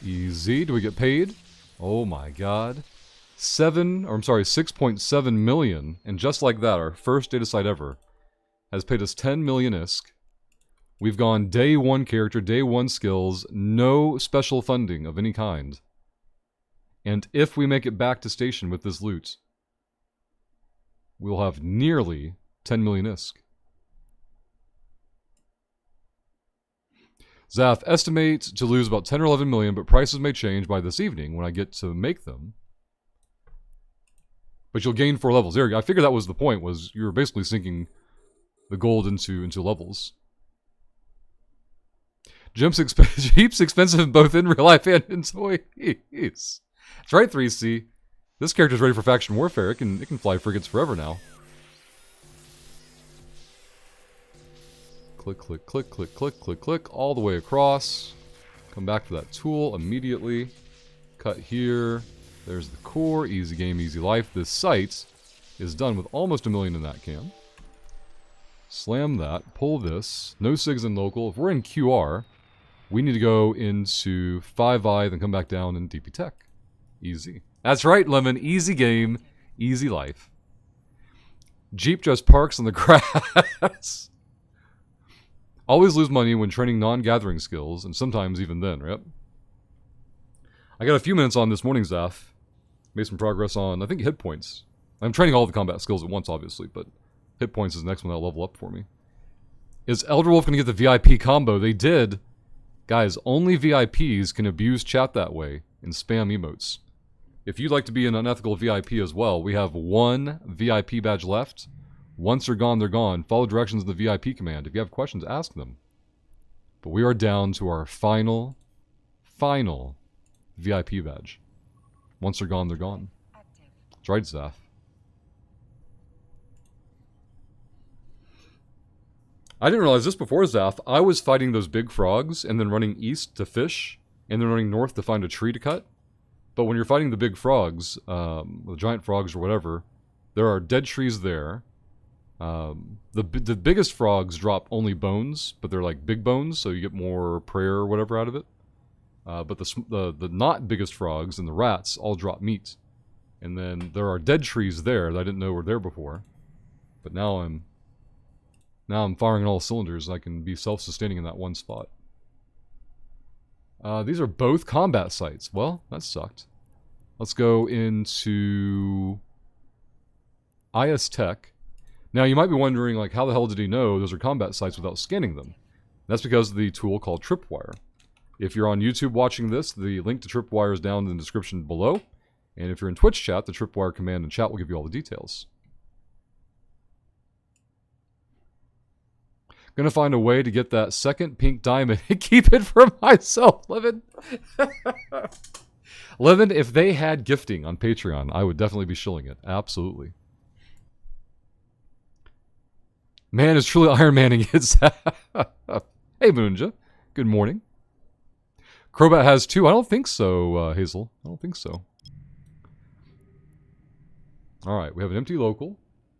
Easy. Do we get paid? Oh my god. 6.7 million. And just like that, our first data site ever has paid us 10 million ISK. We've gone day one character, day one skills, no special funding of any kind. And if we make it back to station with this loot, we'll have nearly 10 million ISK. Zaf, estimate to lose about 10 or 11 million, but prices may change by this evening when I get to make them. But you'll gain 4 levels. There you go. I figured that was the point, was you were basically sinking the gold into levels. Jeep's expensive both in real life and in toys. That's right, 3C. This character's ready for faction warfare. It can fly frigates forever now. Click, click, click, click, click, click, click, all the way across. Come back to that tool immediately. Cut here. There's the core. Easy game, easy life. This site is done with almost 1 million in that can. Slam that. Pull this. No SIGs in local. If we're in QR, we need to go into 5i, then come back down in DP Tech. Easy. That's right, Lemon. Easy game, easy life. Jeep just parks on the grass. Always lose money when training non-gathering skills, and sometimes even then, right? I got a few minutes on this morning, Zaf. Made some progress on, I think, hit points. I'm training all the combat skills at once, obviously, but hit points is the next one that'll level up for me. Is Elderwolf going to get the VIP combo? They did. Guys, only VIPs can abuse chat that way and spam emotes. If you'd like to be an unethical VIP as well, we have 1 VIP badge left. Once they're gone, they're gone. Follow directions in the VIP command. If you have questions, ask them. But we are down to our final VIP badge. Once they're gone, they're gone. That's right, Zaf. I didn't realize this before, Zaf. I was fighting those big frogs and then running east to fish and then running north to find a tree to cut. But when you're fighting the big frogs, the giant frogs or whatever, there are dead trees there. The biggest frogs drop only bones, but they're like big bones, so you get more prayer or whatever out of it. But the not biggest frogs and the rats all drop meat. And then there are dead trees there that I didn't know were there before. But now I'm firing on all cylinders and I can be self-sustaining in that one spot. These are both combat sites. Well, that sucked. Let's go into IS Tech. Now, you might be wondering, like, how the hell did he know those are combat sites without scanning them? That's because of the tool called Tripwire. If you're on YouTube watching this, the link to Tripwire is down in the description below. And if you're in Twitch chat, the Tripwire command in chat will give you all the details. Gonna find a way to get that second pink diamond and keep it for myself, Levin. Levin, if they had gifting on Patreon, I would definitely be shilling it. Absolutely. Man is truly Iron Manning it. Hey, Moonja. Good morning. Crobat has 2. I don't think so, Hazel. I don't think so. Alright, we have an empty local.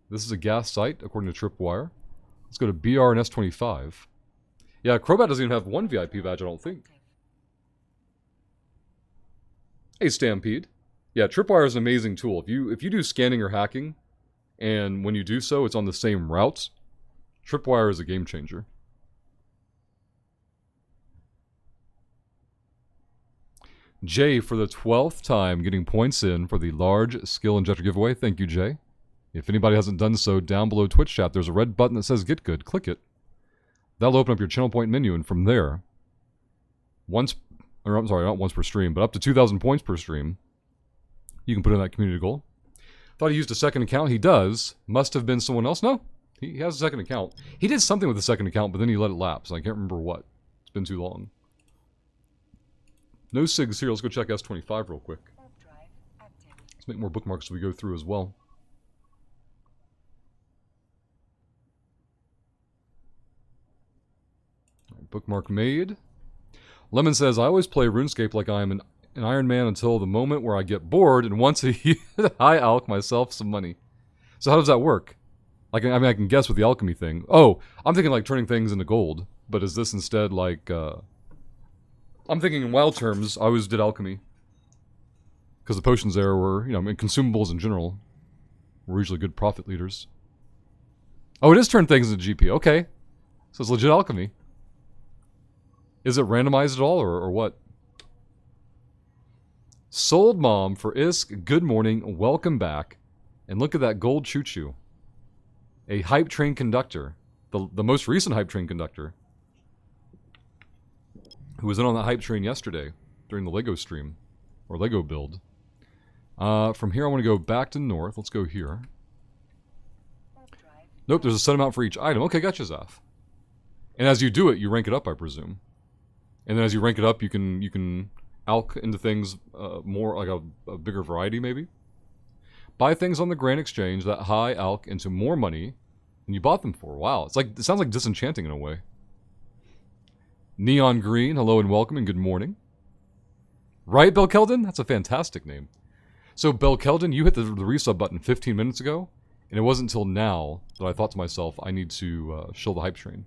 This is a gas site, according to Tripwire. Let's go to BR and S25. Yeah, Crobat doesn't even have 1 VIP badge, I don't think. Hey, Stampede. Yeah, Tripwire is an amazing tool. If you do scanning or hacking, and when you do so, it's on the same route, Tripwire is a game changer. Jay, for the 12th time, getting points in for the large skill injector giveaway. Thank you, Jay. If anybody hasn't done so, down below Twitch chat, there's a red button that says Get Good. Click it. That'll open up your channel point menu, and from there, I'm sorry, not once per stream, but up to 2,000 points per stream, you can put in that community goal. Thought he used a second account. He does. Must have been someone else. No, he has a second account. He did something with the second account, but then he let it lapse. I can't remember what. It's been too long. No SIGs here. Let's go check S25 real quick. Let's make more bookmarks as we go through as well. Right, bookmark made. Lemon says, I always play RuneScape like I'm an Iron Man until the moment where I get bored and want to high alch myself some money. So how does that work? Like, I mean, I can guess with the alchemy thing. Oh, I'm thinking like turning things into gold. But is this instead like, I'm thinking in wild terms, I always did alchemy. Because the potions there were, you know, I mean, consumables in general were usually good profit leaders. Oh, it is turn things into GP. Okay. So it's legit alchemy. Is it randomized at all, or what? Sold Mom for Isk, good morning, welcome back. And look at that gold choo-choo. A hype train conductor. The most recent hype train conductor. Who was in on that hype train yesterday during the Lego stream. Or Lego build. From here I want to go back to north. Let's go here. Nope, there's a set amount for each item. Okay, gotcha, Zaf. And as you do it, you rank it up, I presume. And then as you rank it up, you can alch into things more, like a bigger variety, maybe. Buy things on the Grand Exchange that high alch into more money than you bought them for. Wow, it sounds like disenchanting in a way. Neon Green, hello and welcome and good morning. Right, Belkeldon? That's a fantastic name. So, Belkeldon, you hit the resub button 15 minutes ago, and it wasn't until now that I thought to myself, I need to shill the hype train.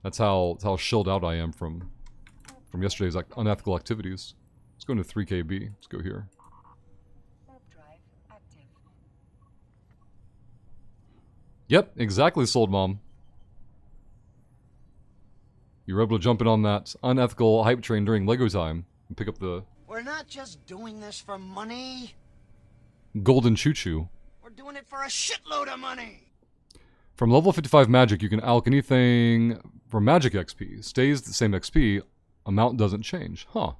That's how shilled out I am from yesterday's unethical activities. Let's go into 3KB. Let's go here. Yep, exactly, Sold Mom. You were able to jump in on that unethical hype train during Lego time and pick up the... We're not just doing this for money. Golden choo-choo. We're doing it for a shitload of money. From level 55 magic, you can alch anything from magic XP. Stays the same XP, amount doesn't change. Huh.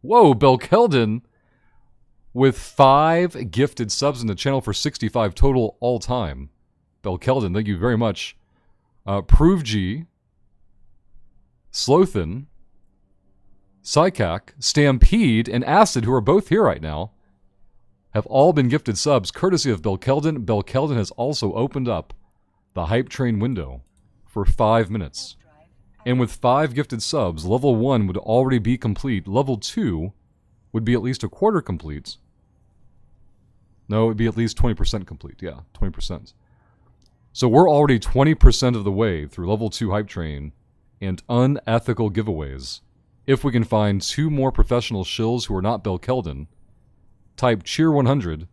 Whoa, Belkeldon with 5 gifted subs in the channel for 65 total all time. Belkeldin, thank you very much. Prove G, Slothin, Psycac, Stampede, and Acid, who are both here right now, have all been gifted subs courtesy of Belkeldin. Belkeldin has also opened up the Hype Train window for 5 minutes. And with 5 gifted subs, level 1 would already be complete. Level 2 would be at least a quarter complete. No, it would be at least 20% complete. Yeah, 20%. So we're already 20% of the way through level 2 Hype Train and unethical giveaways. If we can find 2 more professional shills who are not Belkeldin, type cheer 100,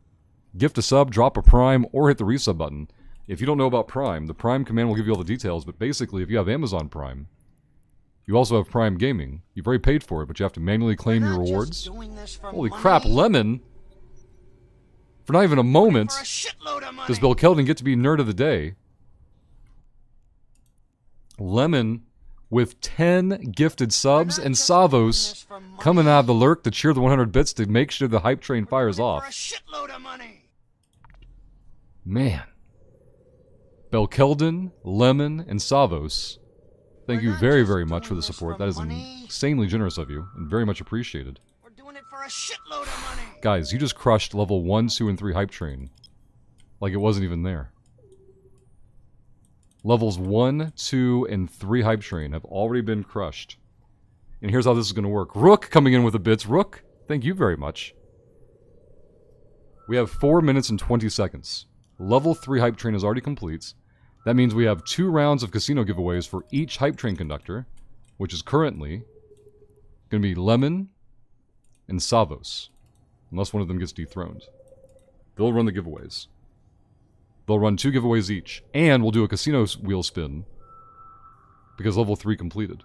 gift a sub, drop a prime, or hit the resub button. If you don't know about Prime, the Prime command will give you all the details, but basically if you have Amazon Prime, you also have Prime Gaming. You've already paid for it, but you have to manually claim your rewards. Holy crap, Lemon! For not even a moment does Belkeldin get to be Nerd of the Day. Lemon with 10 gifted subs, and Savos coming out of the lurk to cheer the 100 bits to make sure the Hype Train fires off. Man. Belkeldin, Lemon, and Savos, thank you very, very much for the support. That is insanely generous of you, and very much appreciated. We're doing it for a shitload of money. Guys, you just crushed level 1, 2, and 3 Hype Train. Like it wasn't even there. Levels 1, 2, and 3 Hype Train have already been crushed. And here's how this is going to work. Rook coming in with the bits. Rook, thank you very much. We have 4 minutes and 20 seconds. Level 3 Hype Train is already complete. That means we have 2 rounds of casino giveaways for each Hype Train conductor, which is currently going to be Lemon and Savos, unless one of them gets dethroned. They'll run the giveaways. They'll run 2 giveaways each, and we'll do a casino wheel spin, because level 3 completed.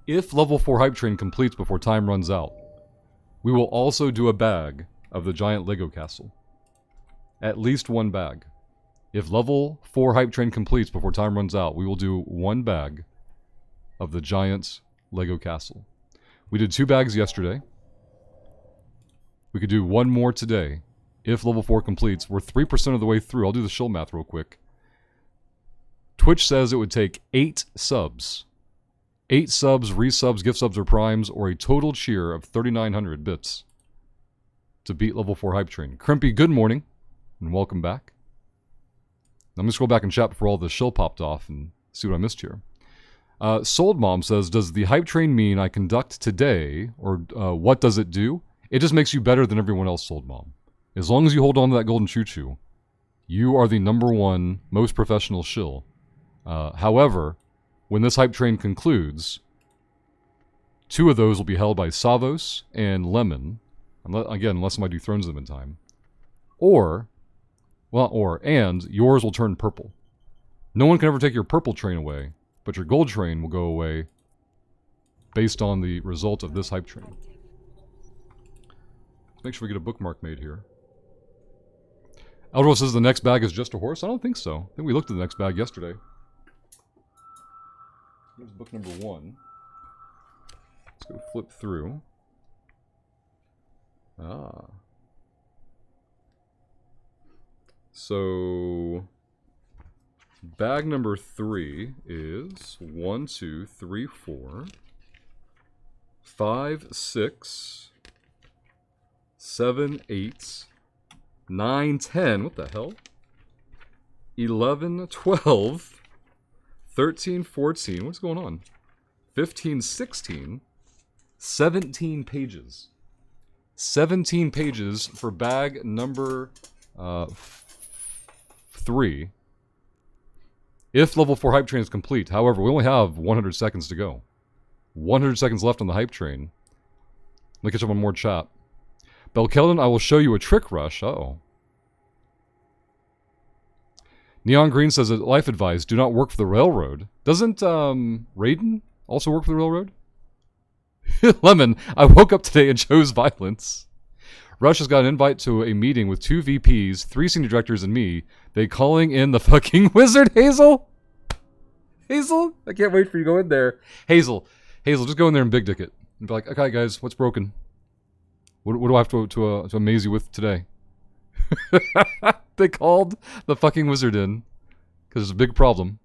If level 4 Hype Train completes before time runs out, we will also do a bag of the giant Lego castle. At least 1 bag. If level 4 Hype Train completes before time runs out, we will do 1 bag of the giant Lego castle. We did 2 bags yesterday. We could do 1 more today. If level 4 completes, we're 3% of the way through. I'll do the shill math real quick. Twitch says it would take 8 subs. 8 subs, resubs, gift subs, or primes, or a total cheer of 3,900 bits to beat level 4 Hype Train. Crimpy, good morning, and welcome back. Let me scroll back and chat before all the shill popped off and see what I missed here. Sold Mom says, does the Hype Train mean I conduct today, or what does it do? It just makes you better than everyone else, Sold Mom. As long as you hold on to that golden choo-choo, you are the #1 most professional shill. However, when this Hype Train concludes, 2 of those will be held by Savos and Lemon, unless somebody dethrones them in time. And yours will turn purple. No one can ever take your purple train away, but your gold train will go away based on the result of this Hype Train. Let's make sure we get a bookmark made here. Eldro says the next bag is just a horse. I don't think so. I think we looked at the next bag yesterday. Here's book number 1. Let's go flip through. So, bag number 3 is 1, 2, 3, 4, 5, 6, 7, 8, 9, 10, what the hell? 11, 12, 13, 14, what's going on? 15, 16, 17 pages. 17 pages for bag number 3. If level 4 Hype Train is complete. However, we only have 100 seconds to go. 100 seconds left on the Hype Train. Let me catch up on more chat. Belkeldin, I will show you a trick rush. Uh-oh. Neon Green says that life advice, do not work for the railroad. Doesn't Raiden also work for the railroad? Lemon, I woke up today and chose violence. Rush has got an invite to a meeting with 2 VPs, 3 senior directors, and me. They calling in the fucking wizard, Hazel? Hazel? I can't wait for you to go in there. Hazel, just go in there and big dick it. And be like, okay guys, what's broken? What do I have to amaze you with today? They called the fucking wizard in because it's a big problem.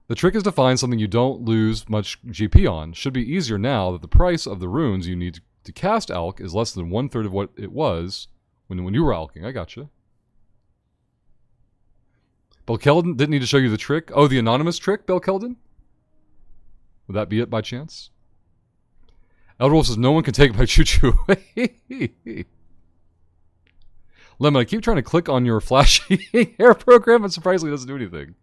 The trick is to find something you don't lose much GP on. Should be easier now that the price of the runes you need to cast Alk is less than 1/3 of what it was when you were Alking. I gotcha. Belkeldin didn't need to show you the trick. Oh, the anonymous trick, Belkeldin? Would that be it by chance? Elderwolf says no one can take my choo-choo away. Lemon, I keep trying to click on your flashing hair program and surprisingly it doesn't do anything.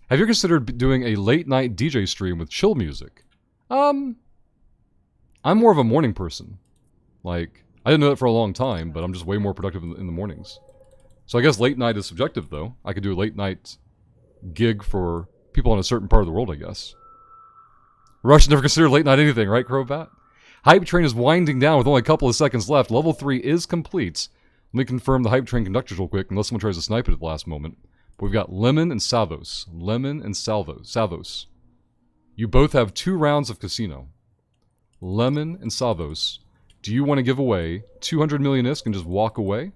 Have you considered doing a late night DJ stream with chill music? I'm more of a morning person. Like, I didn't know that for a long time, but I'm just way more productive in the mornings. So I guess late night is subjective, though. I could do a late night gig for people in a certain part of the world, I guess. Rush never considered late night anything, right, Crowbat? Hype train is winding down with only a couple of seconds left. Level 3 is complete. Let me confirm the hype train conductors real quick, unless someone tries to snipe it at the last moment. But we've got Lemon and Savos. Lemon and Savos. You both have 2 rounds of casino. Lemon and Savos. Do you want to give away 200 million ISK and just walk away?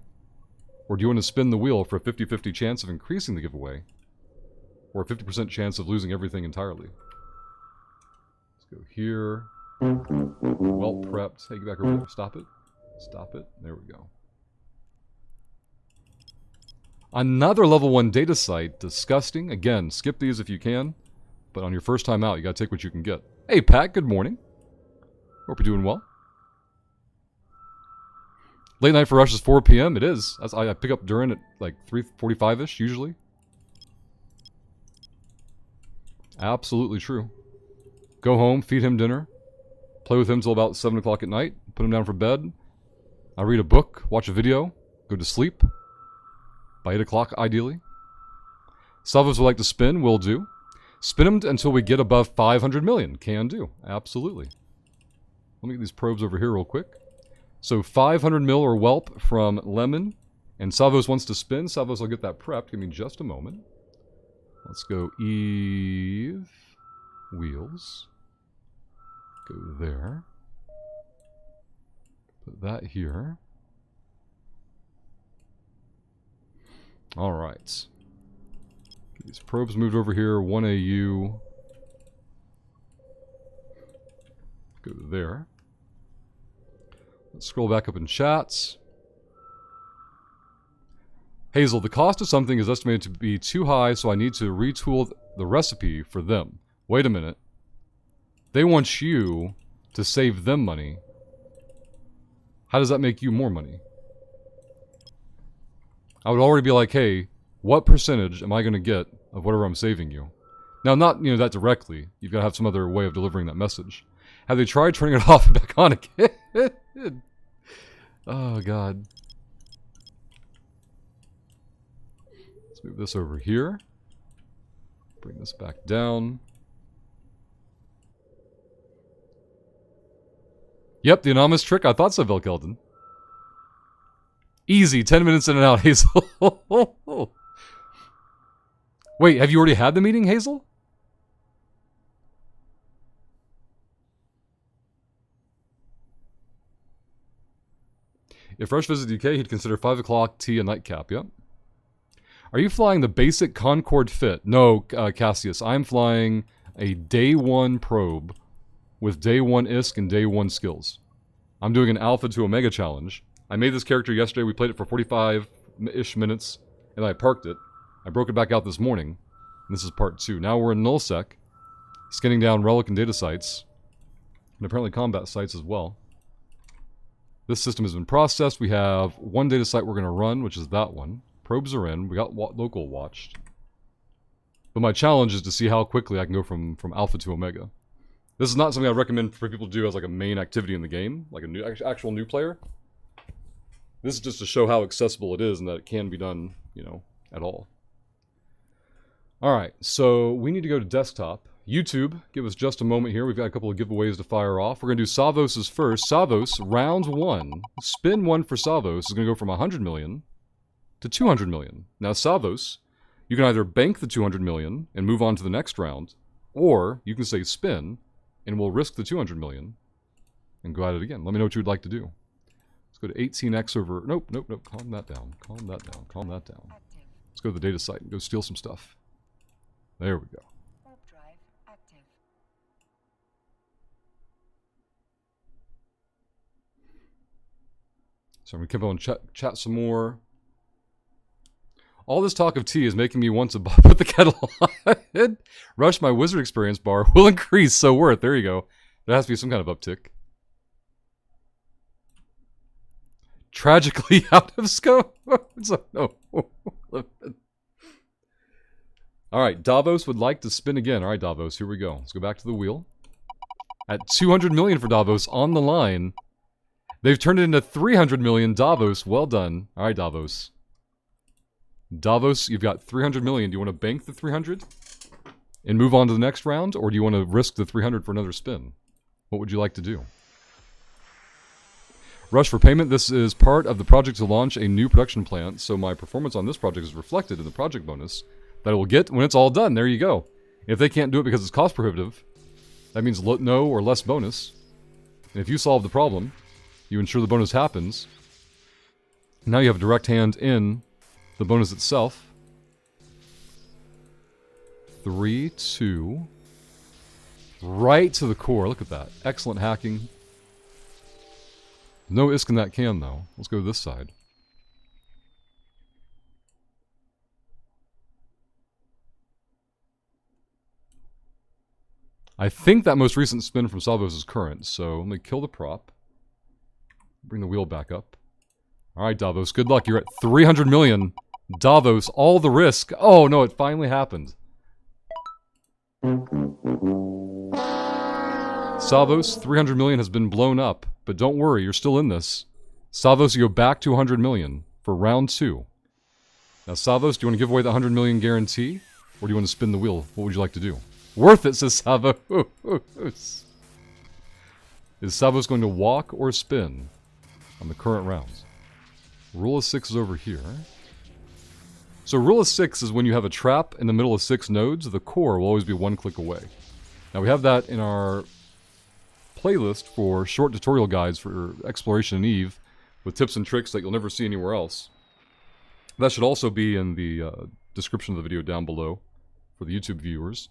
Or do you want to spin the wheel for a 50-50 chance of increasing the giveaway? Or a 50% chance of losing everything entirely? Let's go here. Well prepped. Hey, get back over there. Stop it. Stop it. There we go. Another level 1 data site. Disgusting. Again, skip these if you can. But on your first time out, you gotta take what you can get. Hey, Pat. Good morning. Hope you're doing well. Late night for Rush is 4 p.m. It is. I pick up Durin at like 3:45-ish, usually. Absolutely true. Go home, feed him dinner. Play with him till about 7 o'clock at night. Put him down for bed. I read a book, watch a video, go to sleep. By 8 o'clock, ideally. Salvos would like to spin, will do. Spin them until we get above 500 million. Can do. Absolutely. Let me get these probes over here real quick. So 500 mil or whelp from Lemon. And Salvos wants to spin. Salvos will get that prepped. Give me just a moment. Let's go Eve. Wheels. Go there. Put that here. Alright. Get these probes moved over here. 1 AU. Go there. Let's scroll back up in chats. Hazel, the cost of something is estimated to be too high, so I need to retool the recipe for them. Wait a minute. They want you to save them money. How does that make you more money? I would already be like, hey, what percentage am I going to get of whatever I'm saving you? Now, not, that directly. You've got to have some other way of delivering that message. Have they tried turning it off and back on again? Oh, God. Let's move this over here. Bring this back down. Yep, the anonymous trick. I thought so, Velkeldin. Easy, 10 minutes in and out, Hazel. Wait, have you already had the meeting, Hazel? If Rush visited UK, he'd consider 5 o'clock tea a nightcap, yep. Are you flying the basic Concorde Fit? No, Cassius, I'm flying a day 1 probe with day 1 ISK and day 1 skills. I'm doing an Alpha to Omega challenge. I made this character yesterday, we played it for 45-ish minutes, and I parked it. I broke it back out this morning, and this is part 2. Now we're in Null-sec, scanning down relic and data sites, and apparently combat sites as well. This system has been processed. We have 1 data site we're going to run, which is that one. Probes are in. We got local watched. But my challenge is to see how quickly I can go from Alpha to Omega. This is not something I recommend for people to do as like a main activity in the game, like a actual new player. This is just to show how accessible it is and that it can be done, at all. Alright, so we need to go to desktop. YouTube, give us just a moment here. We've got a couple of giveaways to fire off. We're going to do Savos' first. Savos, round 1. Spin 1 for Savos is going to go from 100 million to 200 million. Now, Savos, you can either bank the 200 million and move on to the next round, or you can say spin, and we'll risk the 200 million and go at it again. Let me know what you would like to do. Let's go to 18x over... Nope, nope, nope. Calm that down. Calm that down. Calm that down. Let's go to the data site and go steal some stuff. There we go. Warp drive active. So I'm going to keep on chat some more. All this talk of tea is making me want to put the kettle on. Rush, my wizard experience bar will increase, so worth. There you go. There has to be some kind of uptick. Tragically out of scope. So, no. Alright, Davos would like to spin again. Alright, Davos, here we go. Let's go back to the wheel. At 200 million for Davos on the line. They've turned it into 300 million. Davos, well done. Alright, Davos. Davos, you've got 300 million. Do you want to bank the 300 and move on to the next round? Or do you want to risk the 300 for another spin? What would you like to do? Rush for payment. This is part of the project to launch a new production plant. So my performance on this project is reflected in the project bonus that I will get when it's all done. There you go. If they can't do it because it's cost prohibitive, that means no or less bonus. And if you solve the problem, you ensure the bonus happens. Now you have a direct hand in the bonus itself. 3, 2. Right to the core. Look at that. Excellent hacking. No ISK in that can, though. Let's go to this side. I think that most recent spin from Salvos is current, so let me kill the prop. Bring the wheel back up. Alright, Davos, good luck. You're at 300 million. Davos, all the risk. Oh, no, it finally happened. Savos, 300 million has been blown up, but don't worry, you're still in this. Savos, you go back to 100 million for round 2. Now, Savos, do you want to give away the 100 million guarantee, or do you want to spin the wheel? What would you like to do? Worth it, says Savos. Is Savos going to walk or spin on the current rounds? Rule of 6 is over here. So rule of 6 is when you have a trap in the middle of 6 nodes, the core will always be 1 click away. Now we have that in our playlist for short tutorial guides for exploration in Eve with tips and tricks that you'll never see anywhere else. That should also be in the description of the video down below for the YouTube viewers.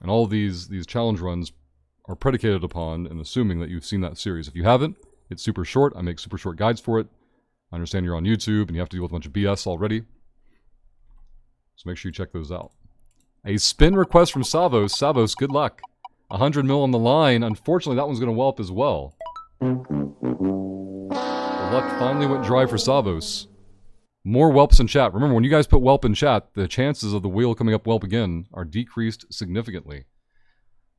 And all of these challenge runs are predicated upon and assuming that you've seen that series. If you haven't, it's super short. I make super short guides for it. I understand you're on YouTube and you have to deal with a bunch of BS already. So make sure you check those out. A spin request from Savos. Savos, good luck. 100 mil on the line. Unfortunately, that one's going to whelp as well. The luck finally went dry for Savos. More whelps in chat. Remember, when you guys put whelp in chat, the chances of the wheel coming up whelp again are decreased significantly.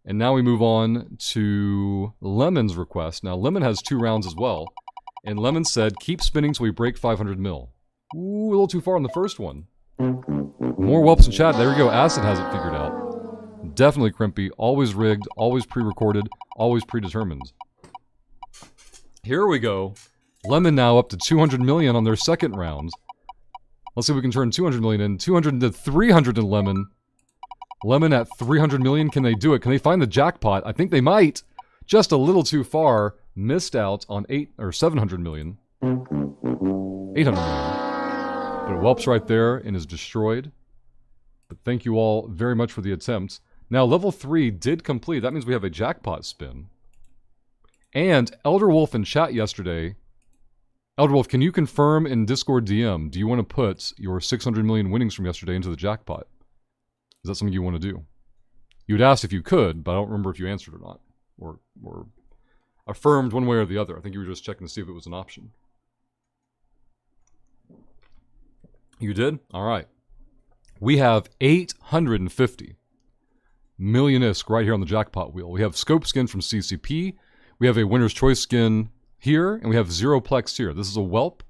And now we move on to Lemon's request. Now, Lemon has 2 rounds as well. And Lemon said, keep spinning till we break 500 mil. Ooh, a little too far on the first one. More whelps in chat. There we go. Acid has it figured out. Definitely crimpy. Always rigged. Always pre-recorded. Always predetermined. Here we go. Lemon now up to 200 million on their second round. Let's see if we can turn 200 million in. 200 into 300 in Lemon. Lemon at 300 million. Can they do it? Can they find the jackpot? I think they might. Just a little too far. Missed out on 700 million. 800 million. But it whelps right there and is destroyed. But thank you all very much for the attempt. Now, level 3 did complete. That means we have a jackpot spin. And Elder Wolf in chat yesterday. Elder Wolf, can you confirm in Discord DM, do you want to put your 600 million winnings from yesterday into the jackpot? Is that something you want to do? You had asked if you could, but I don't remember if you answered or not. Or affirmed one way or the other. I think you were just checking to see if it was an option. You did? Alright. We have 850 million ISK right here on the jackpot wheel. We have scope skin from CCP. We have a winner's choice skin here. And we have 0plex here. This is a whelp.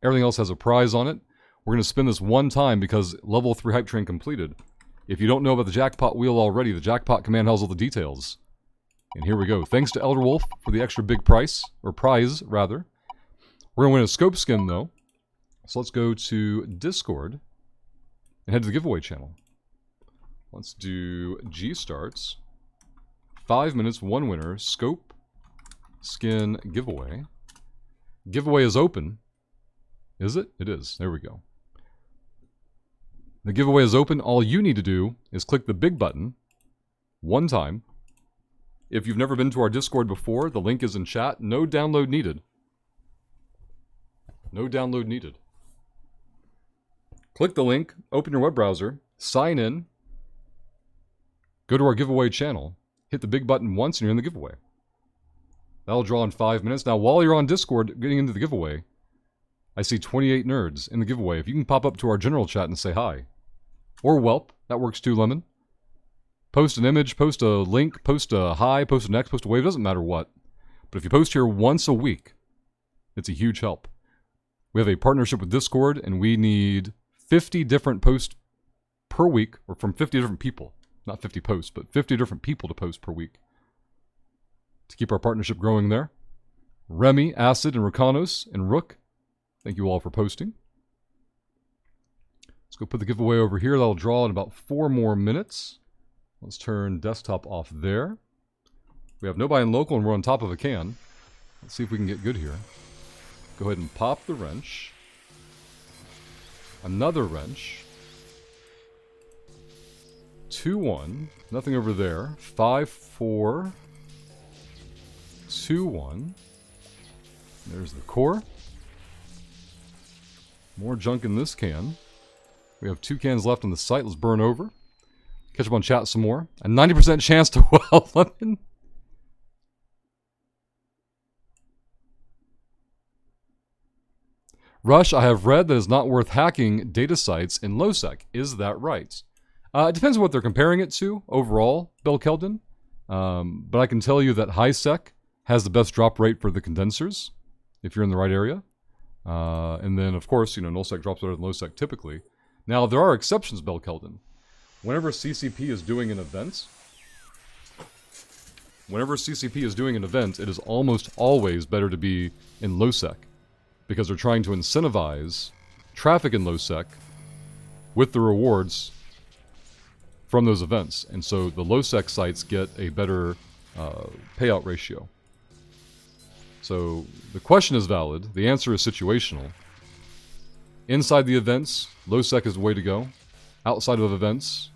Everything else has a prize on it. We're going to spin this one time because level 3 hype train completed. If you don't know about the jackpot wheel already, the jackpot command has all the details. And here we go. Thanks to Elder Wolf for the extra big prize, rather. We're going to win a scope skin, though. So let's go to Discord and head to the giveaway channel. Let's do G starts. 5 minutes, 1 winner, scope skin giveaway. Giveaway is open. Is it? It is. There we go. The giveaway is open. All you need to do is click the big button one time. If you've never been to our Discord before, the link is in chat. No download needed. No download needed. Click the link, open your web browser, sign in, go to our giveaway channel, hit the big button once, and you're in the giveaway. That'll draw in 5 minutes. Now, while you're on Discord getting into the giveaway, I see 28 nerds in the giveaway. If you can pop up to our general chat and say hi. Or whelp, that works too, Lemon. Post an image, post a link, post a hi, post an X, post a wave, doesn't matter what. But if you post here once a week, it's a huge help. We have a partnership with Discord, and we need 50 different posts per week, or from 50 different people. Not 50 posts, but 50 different people to post per week. To keep our partnership growing there. Remy, Acid, and Rakanos, and Rook, thank you all for posting. Let's go put the giveaway over here. That'll draw in about 4 more minutes. Let's turn desktop off there. We have nobody in local and we're on top of a can. Let's see if we can get good here. Go ahead and pop the wrench. Another wrench. 2-1. Nothing over there. 5-4. 2-1. There's the core. More junk in this can. We have 2 cans left on the site. Let's burn over. Catch up on chat some more. A 90% chance to well lemon. Rush, I have read that it's not worth hacking data sites in Null-sec. Is that right? It depends on what they're comparing it to overall, Belkeldin. But I can tell you that HiSec has the best drop rate for the condensers, if you're in the right area. And then, of course, Null-sec drops better than Null-sec typically. Now, there are exceptions, Belkeldin. Whenever CCP is doing an event, it is almost always better to be in Null-sec. Because they're trying to incentivize traffic in Null-sec with the rewards from those events. And so the Null-sec sites get a better payout ratio. So the question is valid. The answer is situational. Inside the events, Null-sec is the way to go. Outside of events,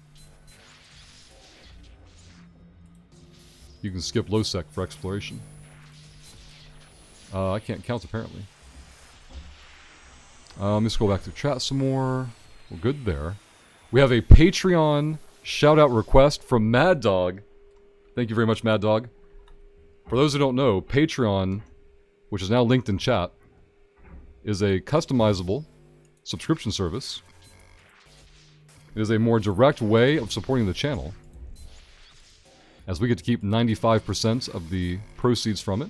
you can skip Null-sec for exploration. I can't count apparently. Let me scroll back to chat some more. We're good there. We have a Patreon shout-out request from Mad Dog. Thank you very much, Mad Dog. For those who don't know, Patreon, which is now linked in chat, is a customizable subscription service. It is a more direct way of supporting the channel, as we get to keep 95% of the proceeds from it.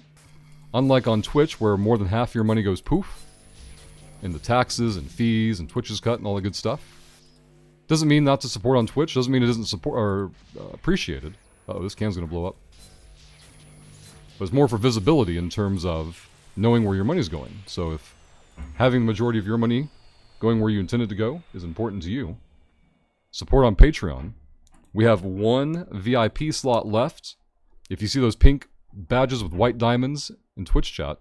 Unlike on Twitch, where more than half your money goes poof, in the taxes and fees and Twitch's cut and all the good stuff. Doesn't mean not to support on Twitch. Doesn't mean it isn't support or appreciated. Uh-oh, this can's gonna blow up. But it's more for visibility in terms of knowing where your money's going. So if having the majority of your money going where you intend it to go is important to you, support on Patreon. We have 1 VIP slot left. If you see those pink badges with white diamonds in Twitch chat,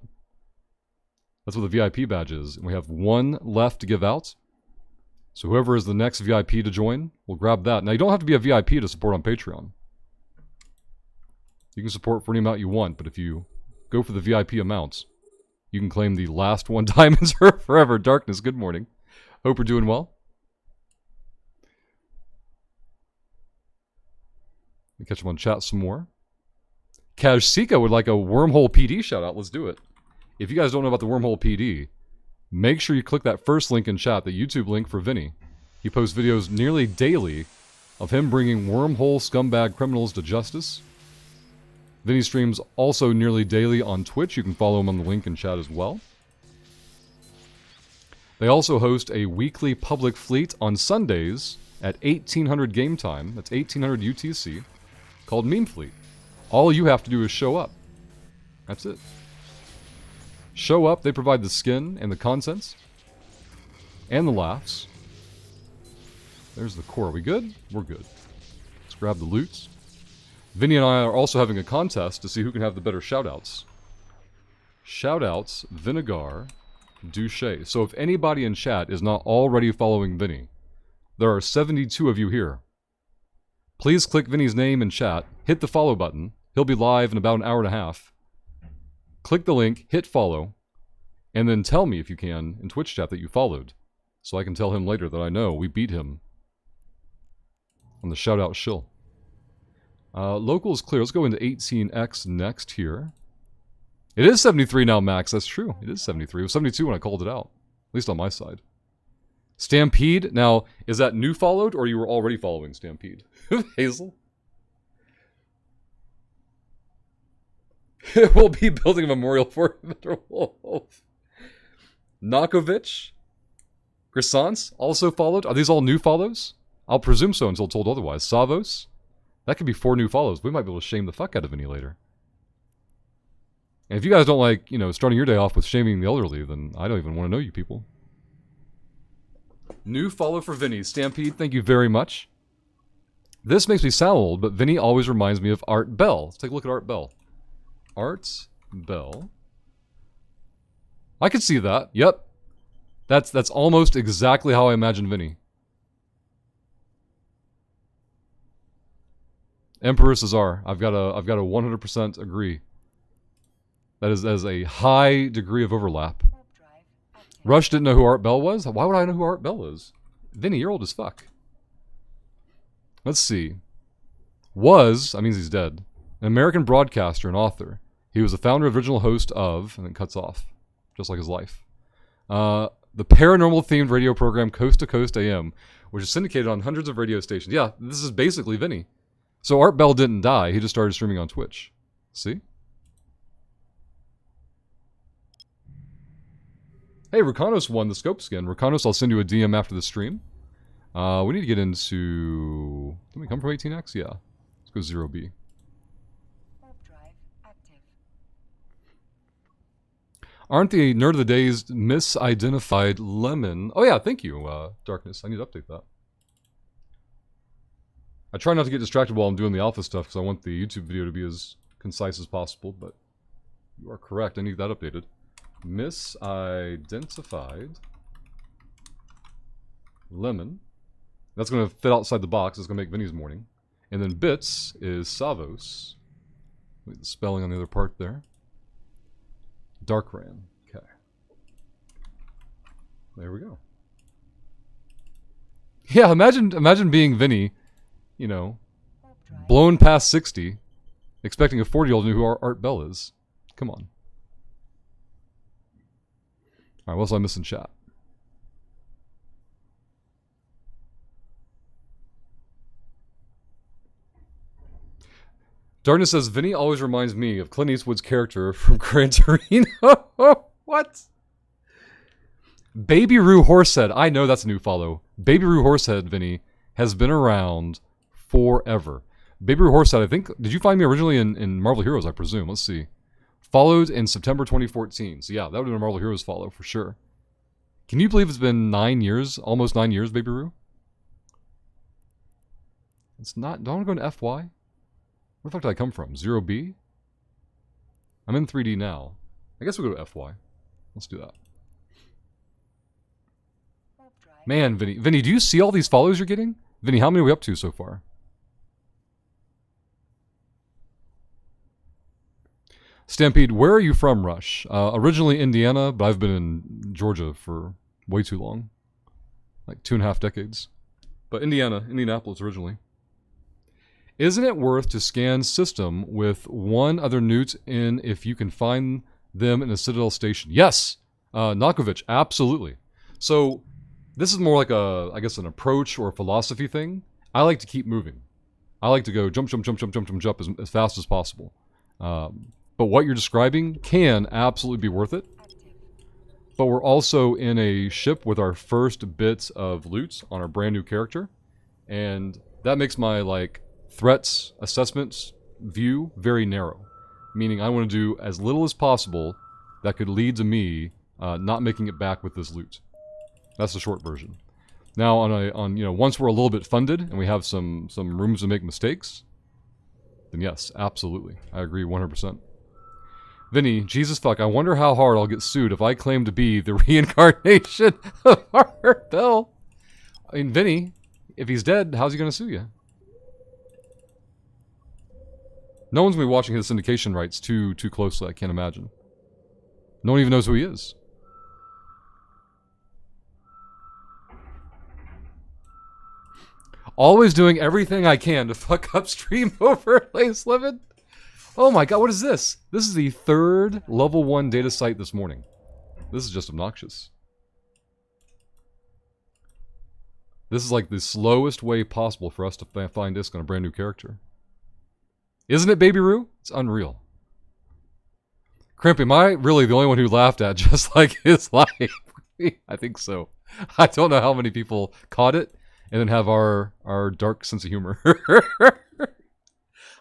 that's what the VIP badge is. And we have 1 left to give out. So whoever is the next VIP to join, will grab that. Now, you don't have to be a VIP to support on Patreon. You can support for any amount you want, but if you go for the VIP amount, you can claim the last 1 diamonds forever. Darkness, good morning. Hope you're doing well. Let me catch up on chat some more. Kajsika would like a Wormhole PD shout out. Let's do it. If you guys don't know about the Wormhole PD, make sure you click that first link in chat, the YouTube link for Vinny. He posts videos nearly daily of him bringing wormhole scumbag criminals to justice. Vinny streams also nearly daily on Twitch. You can follow him on the link in chat as well. They also host a weekly public fleet on Sundays at 1800 game time. That's 1800 UTC, called Meme Fleet. All you have to do is show up. That's it. Show up, they provide the skin and the contents. And the laughs. There's the core. Are we good? We're good. Let's grab the loot. Vinny and I are also having a contest to see who can have the better shoutouts. Shoutouts, Vinegar, Douche. So if anybody in chat is not already following Vinny, there are 72 of you here. Please click Vinny's name in chat, hit the follow button. He'll be live in about an hour and a half. Click the link, hit follow, and then tell me if you can in Twitch chat that you followed. So I can tell him later that I know we beat him on the shoutout shill. Local is clear. Let's go into 18x next here. It is 73 now, Max. That's true. It is 73. It was 72 when I called it out. At least on my side. Stampede. Now, is that new followed or you were already following Stampede? Hazel? We'll be building a memorial for Mr. Wolf. Nakovich. Grisance also followed. Are these all new follows? I'll presume so until told otherwise. Savos. That could be 4 new follows. We might be able to shame the fuck out of any later. And if you guys don't like, you know, starting your day off with shaming the elderly, then I don't even want to know you people. New follow for Vinny. Stampede, thank you very much. This makes me sound old, but Vinny always reminds me of Art Bell. Let's take a look at Art Bell. Art Bell. I could see that. Yep. That's almost exactly how I imagine Vinny. Emperor Cesar. I've got a 100% agree. That is a high degree of overlap. Rush didn't know who Art Bell was? Why would I know who Art Bell is? Vinny, you're old as fuck. Let's see. That means he's dead. An American broadcaster and author. He was the founder and original host of, and it cuts off, just like his life. The paranormal-themed radio program Coast to Coast AM, which is syndicated on hundreds of radio stations. Yeah, this is basically Vinny. So Art Bell didn't die. He just started streaming on Twitch. See? Hey, Rukanos won the scope skin. Rukanos, I'll send you a DM after the stream. We need to get into... Did we come from 18x? Yeah. Let's go 0B. Aren't the nerd of the days misidentified lemon? Oh yeah, thank you, Darkness. I need to update that. I try not to get distracted while I'm doing the alpha stuff because I want the YouTube video to be as concise as possible, but you are correct. I need that updated. Misidentified lemon. That's going to fit outside the box. It's going to make Vinny's morning. And then bits is Savos. The spelling on the other part there. Darkran. Okay. There we go. Yeah, imagine being Vinny, you know, blown past 60, expecting a 40-year-old to know who Art Bell is. Come on. Alright, what else am I missing, chat? Darkness says, Vinny always reminds me of Clint Eastwood's character from Gran Torino. What? Baby Roo Horsehead. I know that's a new follow. Baby Roo Horsehead, Vinny, has been around forever. Baby Roo Horsehead, I think... Did you find me originally in Marvel Heroes, I presume? Let's see. Followed in September 2014. So yeah, that would have been a Marvel Heroes follow for sure. Can you believe it's been 9 years? Almost 9 years, Baby Roo? It's not... Don't I want to go into FY? Where the fuck did I come from? 0B? I'm in 3D now. I guess we'll go to FY. Let's do that. Man, Vinny. Vinny, do you see all these follows you're getting? Vinny, how many are we up to so far? Stampede, where are you from, Rush? Originally Indiana, but I've been in Georgia for way too long. Like 2.5 decades. But Indianapolis originally. Isn't it worth to scan system with one other newt in if you can find them in a Citadel station? Yes! Nakovich, absolutely. So, this is more like I guess an approach or a philosophy thing. I like to keep moving. I like to go jump as fast as possible. But what you're describing can absolutely be worth it. But we're also in a ship with our first bits of loot on our brand new character. And that makes my, like, threats assessments view very narrow. Meaning I want to do as little as possible that could lead to me not making it back with this loot. That's the short version. Now on you know, once we're a little bit funded and we have some rooms to make mistakes, then yes, absolutely. I agree 100%. Vinny, Jesus fuck, I wonder how hard I'll get sued if I claim to be the reincarnation of Art Bell. I mean, Vinny, if he's dead, how's he gonna sue you? No one's gonna be watching his syndication rights too closely, I can't imagine. No one even knows who he is. Always doing everything I can to fuck up stream overlays, Livin. Oh my god, what is this? This is the third level 1 data site this morning. This is just obnoxious. This is like the slowest way possible for us to find disc on a brand new character. Isn't it, Baby Roo? It's unreal. Crimpy, am I really the only one who laughed at just like his life? I think so. I don't know how many people caught it and then have our dark sense of humor.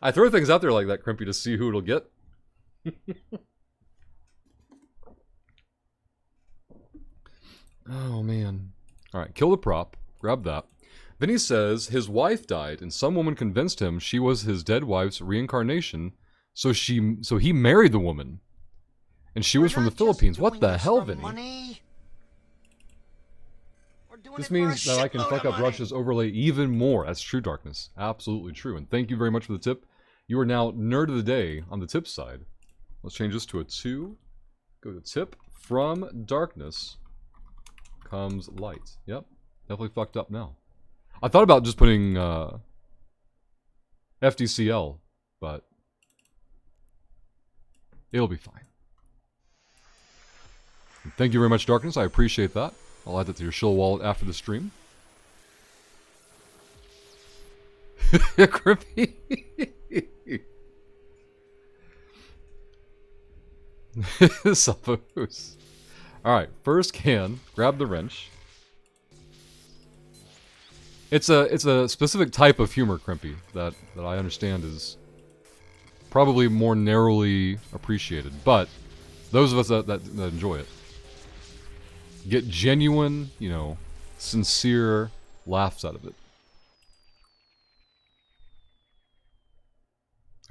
I throw things out there like that, Crimpy, to see who it'll get. Oh, man. Alright, kill the prop. Grab that. Vinny says his wife died, and some woman convinced him she was his dead wife's reincarnation, so he married the woman. And she was from the Philippines. What the hell, Vinny? This means that I can fuck up Russia's overlay even more. That's true, Darkness. Absolutely true. And thank you very much for the tip. You are now Nerd of the Day on the tip side. Let's change this to a 2. Go to tip. From Darkness comes light. Yep. Definitely fucked up now. I thought about just putting FDCL, but it'll be fine. And thank you very much, Darkness. I appreciate that. I'll add that to your shill wallet after the stream. Crippy. Suppose. Alright, first can, grab the wrench. It's a specific type of humor, Crimpy, that I understand is probably more narrowly appreciated. But those of us that enjoy it get genuine, you know, sincere laughs out of it.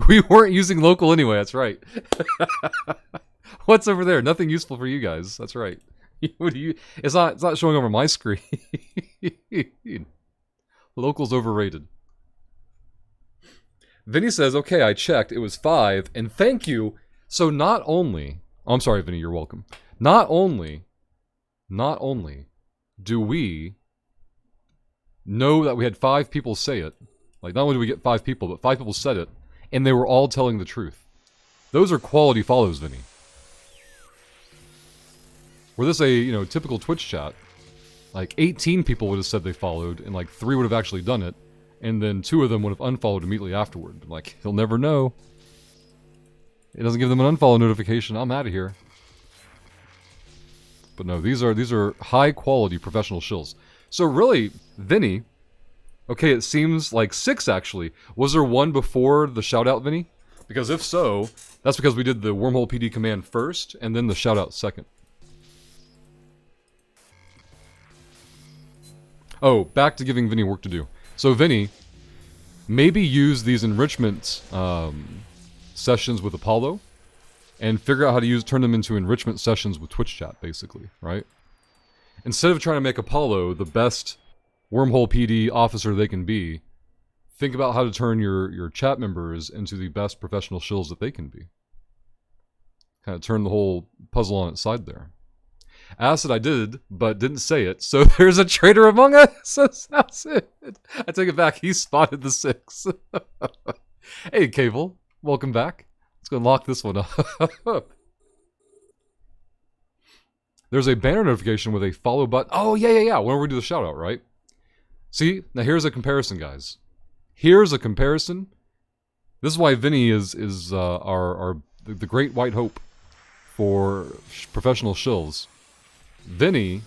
We weren't using local anyway, that's right. What's over there? Nothing useful for you guys. That's right. What do you? It's not showing over my screen. Local's overrated. Vinny says, okay, I checked. It was 5, and thank you. So not only... Oh, I'm sorry, Vinny, you're welcome. Not only do we know that we had 5 people say it, like not only do we get 5 people, but 5 people said it, and they were all telling the truth. Those are quality follows, Vinny. Were this a, you know, typical Twitch chat, like 18 people would have said they followed, and like 3 would have actually done it, and then 2 of them would have unfollowed immediately afterward. Like, he'll never know. It doesn't give them an unfollow notification. I'm out of here. But no, these are high quality professional shills. So really, Vinny, okay, it seems like 6 actually. Was there one before the shout out, Vinny? Because if so, that's because we did the wormhole PD command first, and then the shout out second. Oh, back to giving Vinny work to do. So Vinny, maybe use these enrichment sessions with Apollo, and figure out how to turn them into enrichment sessions with Twitch chat, basically, right? Instead of trying to make Apollo the best wormhole PD officer they can be, think about how to turn your chat members into the best professional shills that they can be. Kind of turn the whole puzzle on its side there. Acid, I did, but didn't say it, so there's a traitor among us. That's it. I take it back. He spotted the 6. Hey, Cable. Welcome back. Let's go and lock this one up. There's a banner notification with a follow button. Oh, yeah. Whenever we do the shout out, right? See? Now here's a comparison, guys. Here's a comparison. This is why Vinny is the great white hope for professional shills. Vinny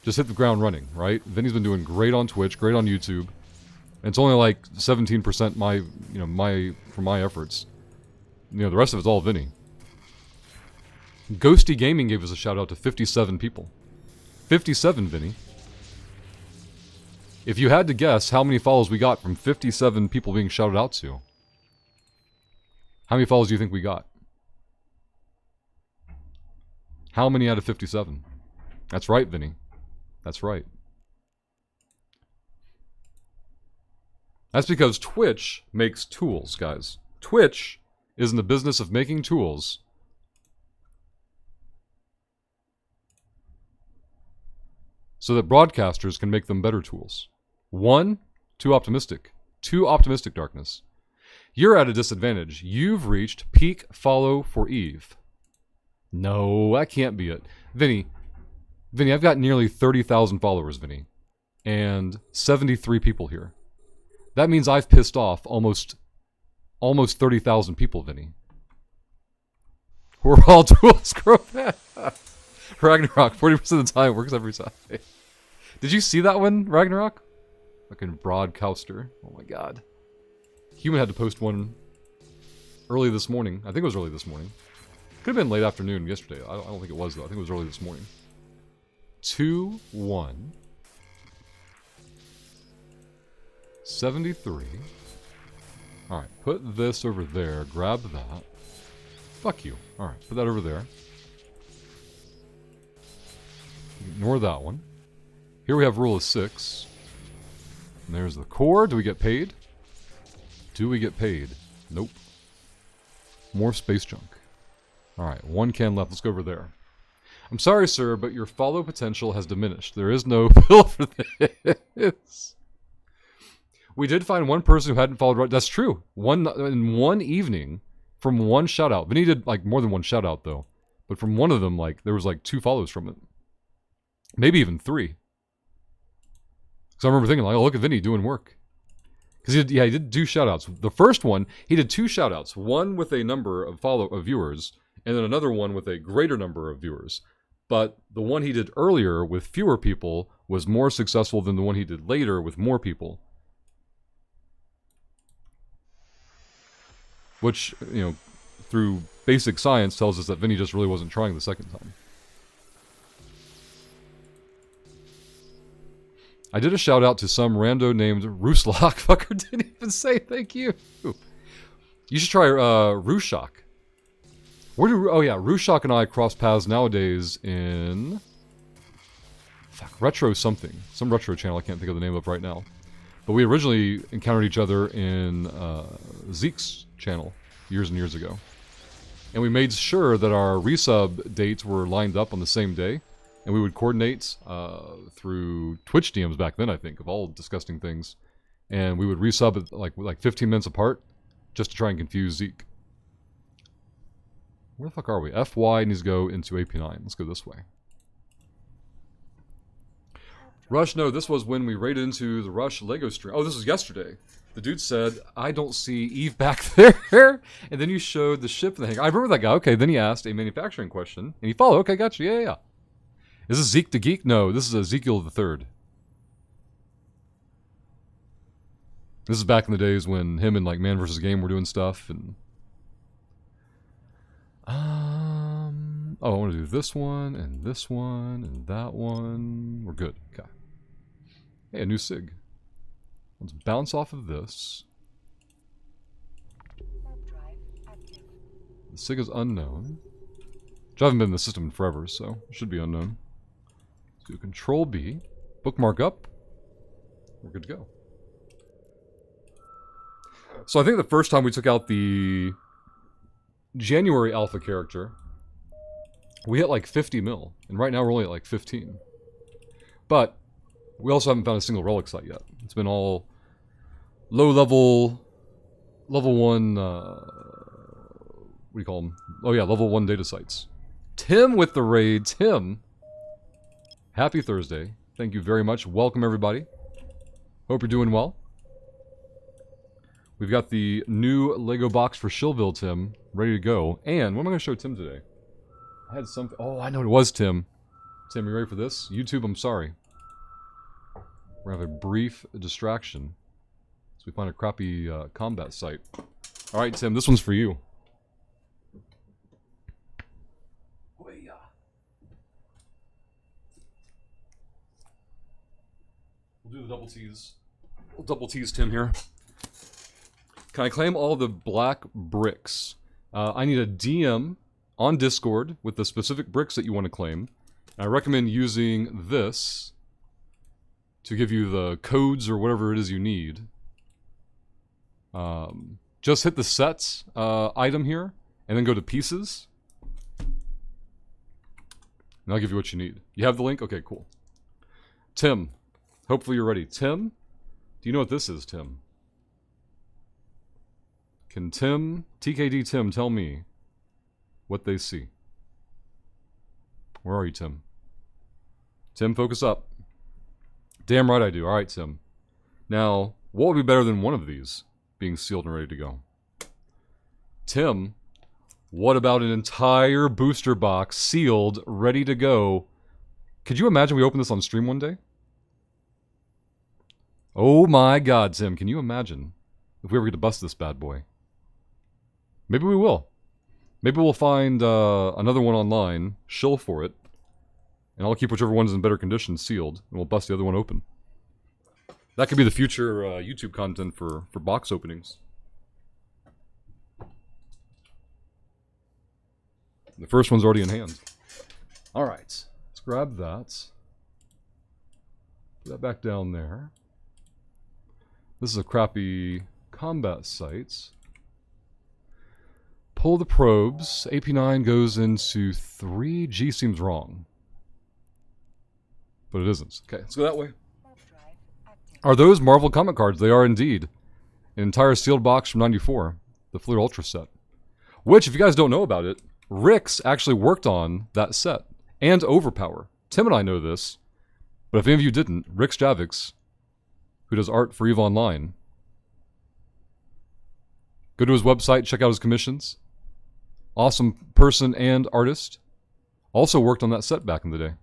just hit the ground running, right? Vinny's been doing great on Twitch, great on YouTube. And it's only like 17% from my efforts. You know, the rest of it's all Vinny. Ghosty Gaming gave us a shout out to 57 people. 57, Vinny. If you had to guess how many follows we got from 57 people being shouted out to, how many follows do you think we got? How many out of 57? That's right, Vinny. That's right. That's because Twitch makes tools, guys. Twitch is in the business of making tools so that broadcasters can make them better tools. 1, too optimistic. Too optimistic, Darkness. You're at a disadvantage. You've reached peak follow for Eve. No, that can't be it. Vinny, I've got nearly 30,000 followers, Vinny. And 73 people here. That means I've pissed off almost 30,000 people, Vinny. We're all tools, grow fast. Ragnarok, 40% of the time works every time. Did you see that one, Ragnarok? Fucking broadcaster. Oh my god. Human had to post one early this morning. I think it was early this morning. Could have been late afternoon yesterday. I don't think it was, though. I think it was early this morning. 2-1. 73. Alright, put this over there. Grab that. Fuck you. Alright, put that over there. Ignore that one. Here we have rule of 6. And there's the core. Do we get paid? Do we get paid? Nope. More space junk. Alright, 1 can left. Let's go over there. I'm sorry, sir, but your follow potential has diminished. There is no fill for this. We did find one person who hadn't followed right. That's true. In one evening, from one shoutout. Vinny did like more than one shoutout though. But from one of them, like there was like 2 follows from it. Maybe even 3. So I remember thinking, like, oh, look at Vinny doing work. Because he did 2 shoutouts. The first one, he did 2 shoutouts. One with a number of viewers, and then another one with a greater number of viewers. But the one he did earlier with fewer people was more successful than the one he did later with more people. Which, you know, through basic science tells us that Vinny just really wasn't trying the second time. I did a shout out to some rando named Rooslock. Fucker didn't even say thank you. You should try Rushok. Oh yeah, Rushok and I cross paths nowadays in retro something. Some retro channel I can't think of the name of right now. But we originally encountered each other in Zeke's channel years and years ago. And we made sure that our resub dates were lined up on the same day. And we would coordinate through Twitch DMs back then, I think, of all disgusting things. And we would resub it like 15 minutes apart just to try and confuse Zeke. Where the fuck are we? FY needs to go into AP9. Let's go this way. Rush, no, this was when we raided into the Rush Lego stream. Oh, this was yesterday. The dude said, I don't see Eve back there. And then you showed the ship and the hangar. I remember that guy. Okay, then he asked a manufacturing question. And he followed. Okay, gotcha. Yeah. Is this Zeke the Geek? No, this is Ezekiel the Third. This is back in the days when him and like Man vs. Game were doing stuff. And oh, I want to do this one and this one and that one. We're good. Okay. Hey, a new SIG. Let's bounce off of this. The SIG is unknown. Which I haven't been in the system in forever, so it should be unknown. Let's do Control B. Bookmark up. We're good to go. So I think the first time we took out the January alpha character, we hit like 50 mil. And right now we're only at like 15. But we also haven't found a single relic site yet. It's been all low level 1, what do you call them? Oh yeah, level 1 data sites. Tim with the raid. Tim, happy Thursday. Thank you very much. Welcome everybody. Hope you're doing well. We've got the new Lego box for Shillville, Tim, ready to go. And what am I going to show Tim today? I had something. Oh, I know it was Tim. Tim, you ready for this? YouTube, I'm sorry. We're going to have a brief distraction. So we find a crappy combat site. Alright, Tim, this one's for you. We'll do the double T's. We'll double T's Tim here. Can I claim all the black bricks? I need a DM on Discord with the specific bricks that you want to claim. I recommend using this to give you the codes or whatever it is you need. Just hit the sets item here, and then go to pieces. And I'll give you what you need. You have the link? Okay, cool. Tim, hopefully you're ready. Tim, do you know what this is, Tim? Can Tim, TKD Tim, tell me what they see? Where are you, Tim? Tim, focus up. Damn right I do. Alright, Tim. Now, what would be better than one of these being sealed and ready to go? Tim, what about an entire booster box sealed, ready to go? Could you imagine we open this on stream one day? Oh my god, Tim, can you imagine if we ever get to bust this bad boy? Maybe we will. Maybe we'll find another one online, shill for it, and I'll keep whichever one's in better condition sealed, and we'll bust the other one open. That could be the future YouTube content for box openings. The first one's already in hand. Alright, let's grab that. Put that back down there. This is a crappy combat site. Pull the probes. AP9 goes into 3. G seems wrong. But it isn't. Okay, let's go that way. Are those Marvel comic cards? They are indeed. An entire sealed box from 94. The Fleer Ultra set. Which, if you guys don't know about it, Rix actually worked on that set. And Overpower. Tim and I know this. But if any of you didn't, Rix Javix, who does art for EVE Online, go to his website, check out his commissions. Awesome person and artist. Also worked on that set back in the day.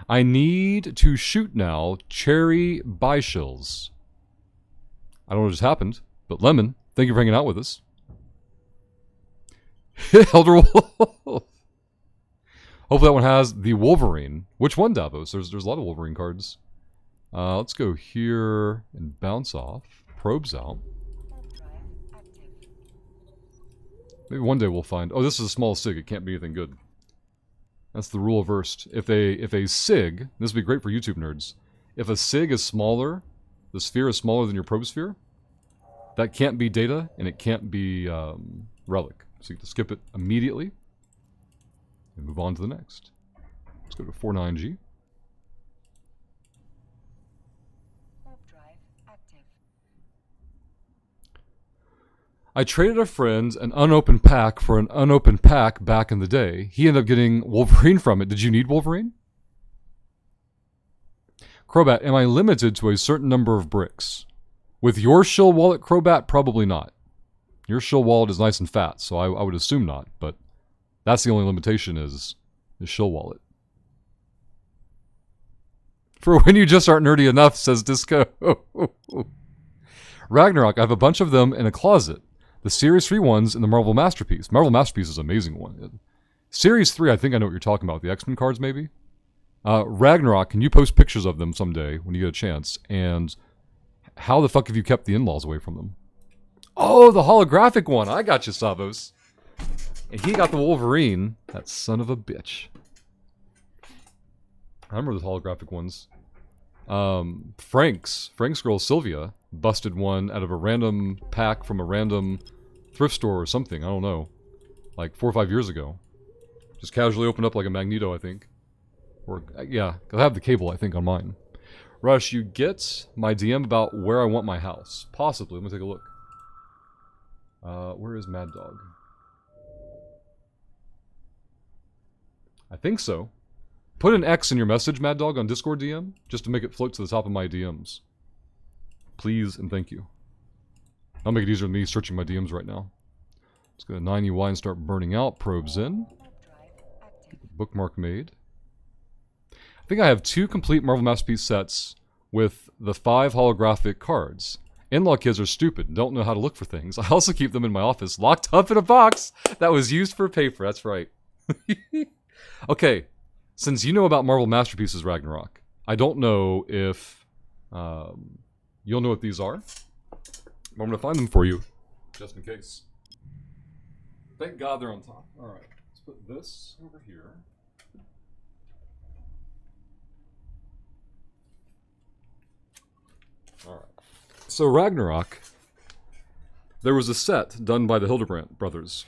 I need to shoot now cherry bishills. I don't know what just happened, but Lemon, thank you for hanging out with us. Elder Wolf. Hopefully that one has the Wolverine. Which one, Davos? There's a lot of Wolverine cards. Let's go here and bounce off. Probes out. Maybe one day we'll find... Oh, this is a small SIG. It can't be anything good. That's the rule of Verst. If a SIG... This would be great for YouTube nerds. If a SIG is smaller, the sphere is smaller than your probe sphere, that can't be data, and it can't be relic. So you have to skip it immediately. And move on to the next. Let's go to 49G. I traded a friend an unopened pack for an unopened pack back in the day. He ended up getting Wolverine from it. Did you need Wolverine? Crobat, am I limited to a certain number of bricks? With your shill wallet, Crobat, probably not. Your shill wallet is nice and fat, so I would assume not, but that's the only limitation is shill wallet. For when you just aren't nerdy enough, says Disco. Ragnarok, I have a bunch of them in a closet. The Series 3 ones and the Marvel Masterpiece. Marvel Masterpiece is an amazing one. Series 3, I think I know what you're talking about. The X-Men cards, maybe? Ragnarok, can you post pictures of them someday when you get a chance? And how the fuck have you kept the in-laws away from them? Oh, the holographic one. I got you, Savos. And he got the Wolverine. That son of a bitch. I remember those holographic ones. Frank's girl Sylvia busted one out of a random pack from a random thrift store or something. I don't know. Like 4 or 5 years ago. Just casually opened up like a Magneto, I think. Or, yeah, I have the cable, I think, on mine. Rush, you get my DM about where I want my house. Possibly. Let me take a look. Where is Mad Dog? I think so. Put an X in your message, Mad Dog, on Discord DM, just to make it float to the top of my DMs. Please and thank you. I'll make it easier than me searching my DMs right now. Let's go to 9UI and start burning out. Probes in. Bookmark made. I think I have 2 complete Marvel Masterpiece sets with the 5 holographic cards. In-law kids are stupid and don't know how to look for things. I also keep them in my office, locked up in a box that was used for paper. That's right. Okay, since you know about Marvel Masterpieces, Ragnarok, I don't know if You'll know what these are. But I'm going to find them for you, just in case. Thank God they're on top. Alright, let's put this over here. Alright. So Ragnarok, there was a set done by the Hildebrandt brothers.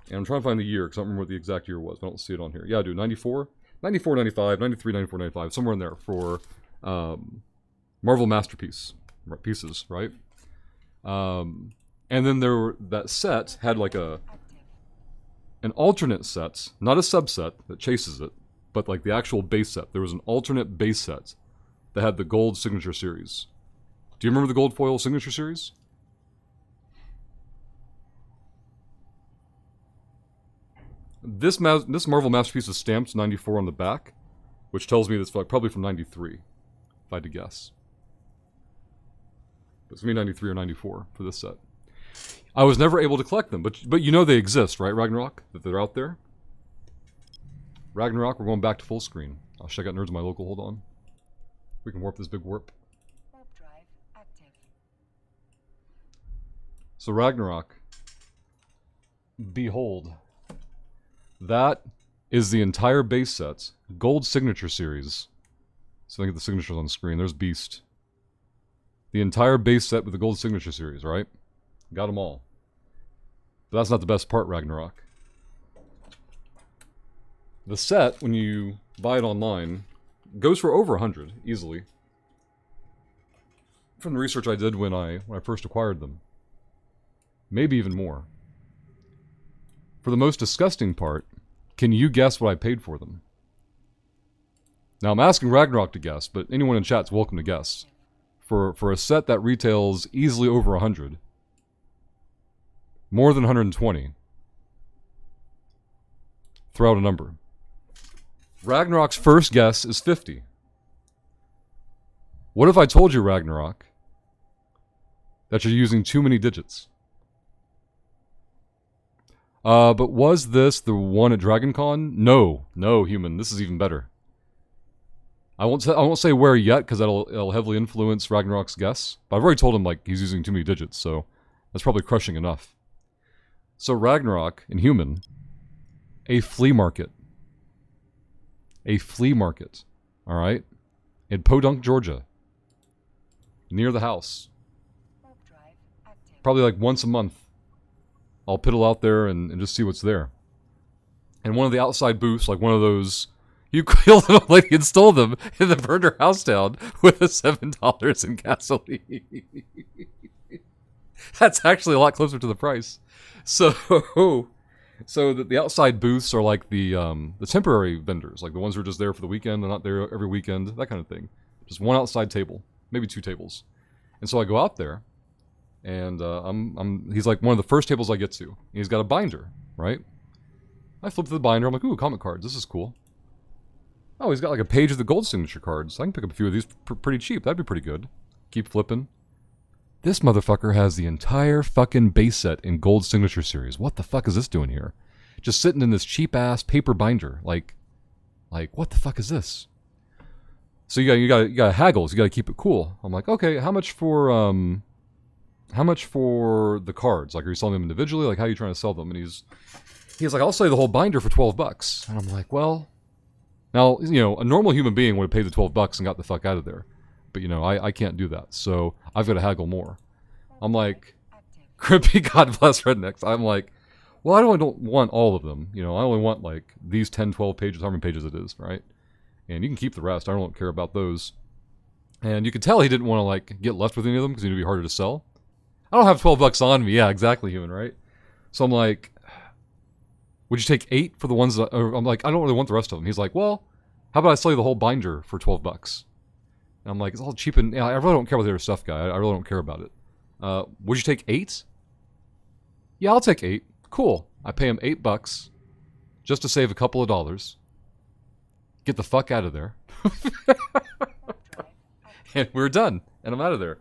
And I'm trying to find the year, because I don't remember what the exact year was, but I don't see it on here. Yeah, I do. 94? 94, 95, 93, 94, 95, somewhere in there for Marvel Masterpiece pieces, right? And then that set had like an alternate set, not a subset that chases it, but like the actual base set. There was an alternate base set that had the gold signature series. Do you remember the gold foil signature series? This Marvel Masterpiece is stamped 94 on the back, which tells me that's probably from 93, if I had to guess. It's going to be 93 or 94 for this set. I was never able to collect them, but you know they exist, right, Ragnarok? That they're out there? Ragnarok, we're going back to full screen. I'll check out Nerds in my local, hold on. We can warp this big warp. Warp drive active. So Ragnarok, behold. That is the entire base set, gold signature series. So I get the signatures on the screen. There's Beast. The entire base set with the gold signature series, right? Got them all. But that's not the best part, Ragnarok. The set, when you buy it online, goes for over 100 easily. From the research I did when I first acquired them. Maybe even more. For the most disgusting part, can you guess what I paid for them? Now I'm asking Ragnarok to guess, but anyone in chat's welcome to guess. For a set that retails easily over 100, more than 120, throw out a number. Ragnarok's first guess is 50. What if I told you, Ragnarok, that you're using too many digits? But was this the one at DragonCon? No, human. This is even better. I won't say where yet because it'll heavily influence Ragnarok's guess. But I've already told him like he's using too many digits, so that's probably crushing enough. So Ragnarok in human, a flea market. A flea market, all right, in Podunk, Georgia, near the house. Warp drive active. Probably like once a month. I'll piddle out there and just see what's there. And one of the outside booths, like one of those, you killed a lady and stole them and then burned her house down with a $7 in gasoline. That's actually a lot closer to the price. So the outside booths are like the temporary vendors, like the ones who are just there for the weekend, they're not there every weekend, that kind of thing. Just one outside table, maybe two tables. And so I go out there. And he's like one of the first tables I get to. And he's got a binder, right? I flip to the binder. I'm like, ooh, comic cards. This is cool. Oh, he's got like a page of the gold signature cards. I can pick up a few of these pretty cheap. That'd be pretty good. Keep flipping. This motherfucker has the entire fucking base set in gold signature series. What the fuck is this doing here? Just sitting in this cheap ass paper binder. Like what the fuck is this? So you gotta haggle. So you gotta keep it cool. I'm like, okay, how much for the cards? Like, are you selling them individually? Like, how are you trying to sell them? And he's like, I'll sell you the whole binder for $12. And I'm like, well, now, you know, a normal human being would have paid the $12 and got the fuck out of there. But, you know, I can't do that. So I've got to haggle more. I'm like, Crimpy, God bless rednecks. I'm like, well, I don't want all of them. You know, I only want like these 10, 12 pages, how many pages it is, right? And you can keep the rest. I don't care about those. And you could tell he didn't want to like get left with any of them because it'd be harder to sell. I don't have $12 on me. Yeah, exactly, human, right? So I'm like, would you take 8 for the ones that... I'm like, I don't really want the rest of them. He's like, well, how about I sell you the whole binder for $12? And I'm like, it's all cheap and... Yeah, I really don't care about the other stuff, guy. I really don't care about it. Would you take 8? Yeah, I'll take 8. Cool. I pay him $8 just to save a couple of dollars. Get the fuck out of there. And we're done. And I'm out of there.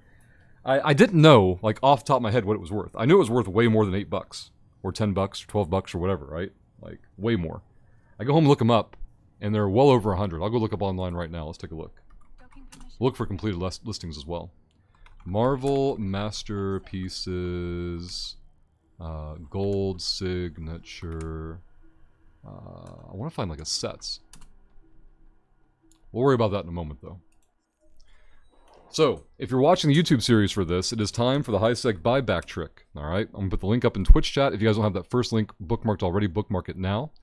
I didn't know, like, off the top of my head what it was worth. I knew it was worth way more than $8. Or $10 or $12 or whatever, right? Like, way more. I go home and look them up, and they're well over 100. I'll go look up online right now. Let's take a look. Look for completed listings as well. Marvel Masterpieces, gold signature. I want to find like a sets. We'll worry about that in a moment though. So, if you're watching the YouTube series for this, it is time for the high-sec buyback trick. Alright, I'm going to put the link up in Twitch chat. If you guys don't have that first link bookmarked already, bookmark it now.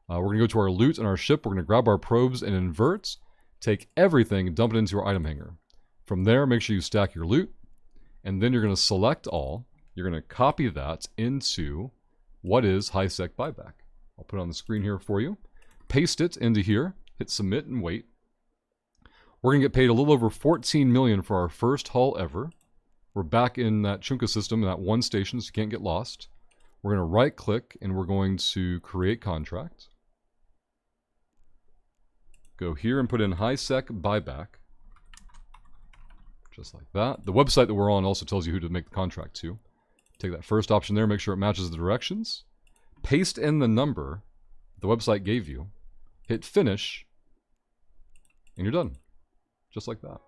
We're going to go to our loot and our ship. We're going to grab our probes and invert, take everything and dump it into your item hanger. From there, make sure you stack your loot, and then you're going to select all. You're going to copy that into what is high-sec buyback. I'll put it on the screen here for you. Paste it into here, hit submit and wait. We're going to get paid a little over 14 million for our first haul ever. We're back in that Chunka system, in that one station, so you can't get lost. We're going to right click and we're going to create contract. Go here and put in high-sec buyback. Just like that. The website that we're on also tells you who to make the contract to. Take that first option there, make sure it matches the directions. Paste in the number the website gave you. Hit finish. And you're done. Just like that.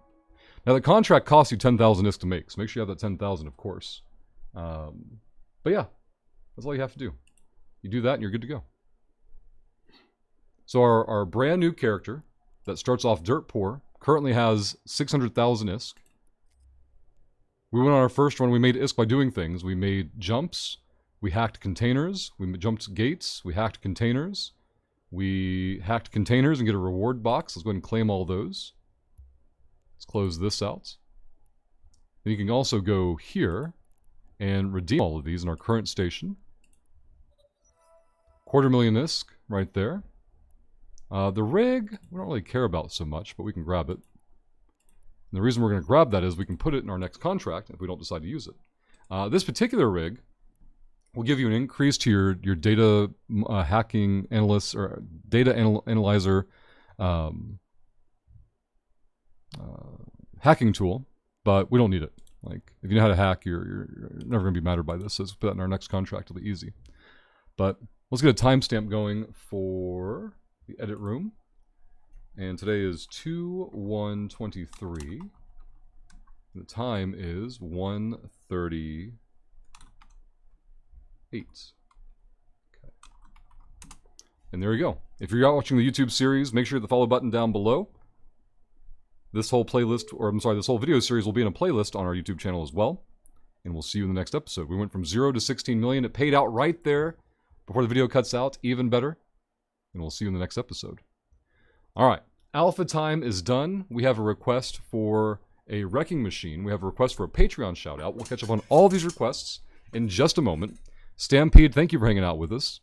Now the contract costs you 10,000 ISK to make, so make sure you have that 10,000 of course. But yeah, that's all you have to do. You do that and you're good to go. So our brand new character that starts off dirt poor currently has 600,000 ISK. We went on our first run, we made ISK by doing things. We made jumps, we hacked containers, we jumped gates, we hacked containers. We hacked containers and get a reward box. Let's go ahead and claim all those. Let's close this out. And you can also go here and redeem all of these in our current station. 250,000 ISK right there. The rig, we don't really care about so much, but we can grab it. And the reason we're going to grab that is we can put it in our next contract if we don't decide to use it. This particular rig will give you an increase to your data hacking analyst or data analyzer hacking tool, but we don't need it. Like, if you know how to hack, you're never going to be mattered by this. So let's put that in our next contract. It'll be easy. But let's get a timestamp going for the edit room. And today is 2/1/23. The time is 1:38. Okay. And there you go. If you're out watching the YouTube series, make sure to hit the follow button down below. This whole playlist, or I'm sorry, this whole video series will be in a playlist on our YouTube channel as well. And we'll see you in the next episode. We went from 0 to 16 million. It paid out right there before the video cuts out. Even better. And we'll see you in the next episode. Alright. Alpha time is done. We have a request for a wrecking machine. We have a request for a Patreon shout out. We'll catch up on all these requests in just a moment. Stampede, thank you for hanging out with us.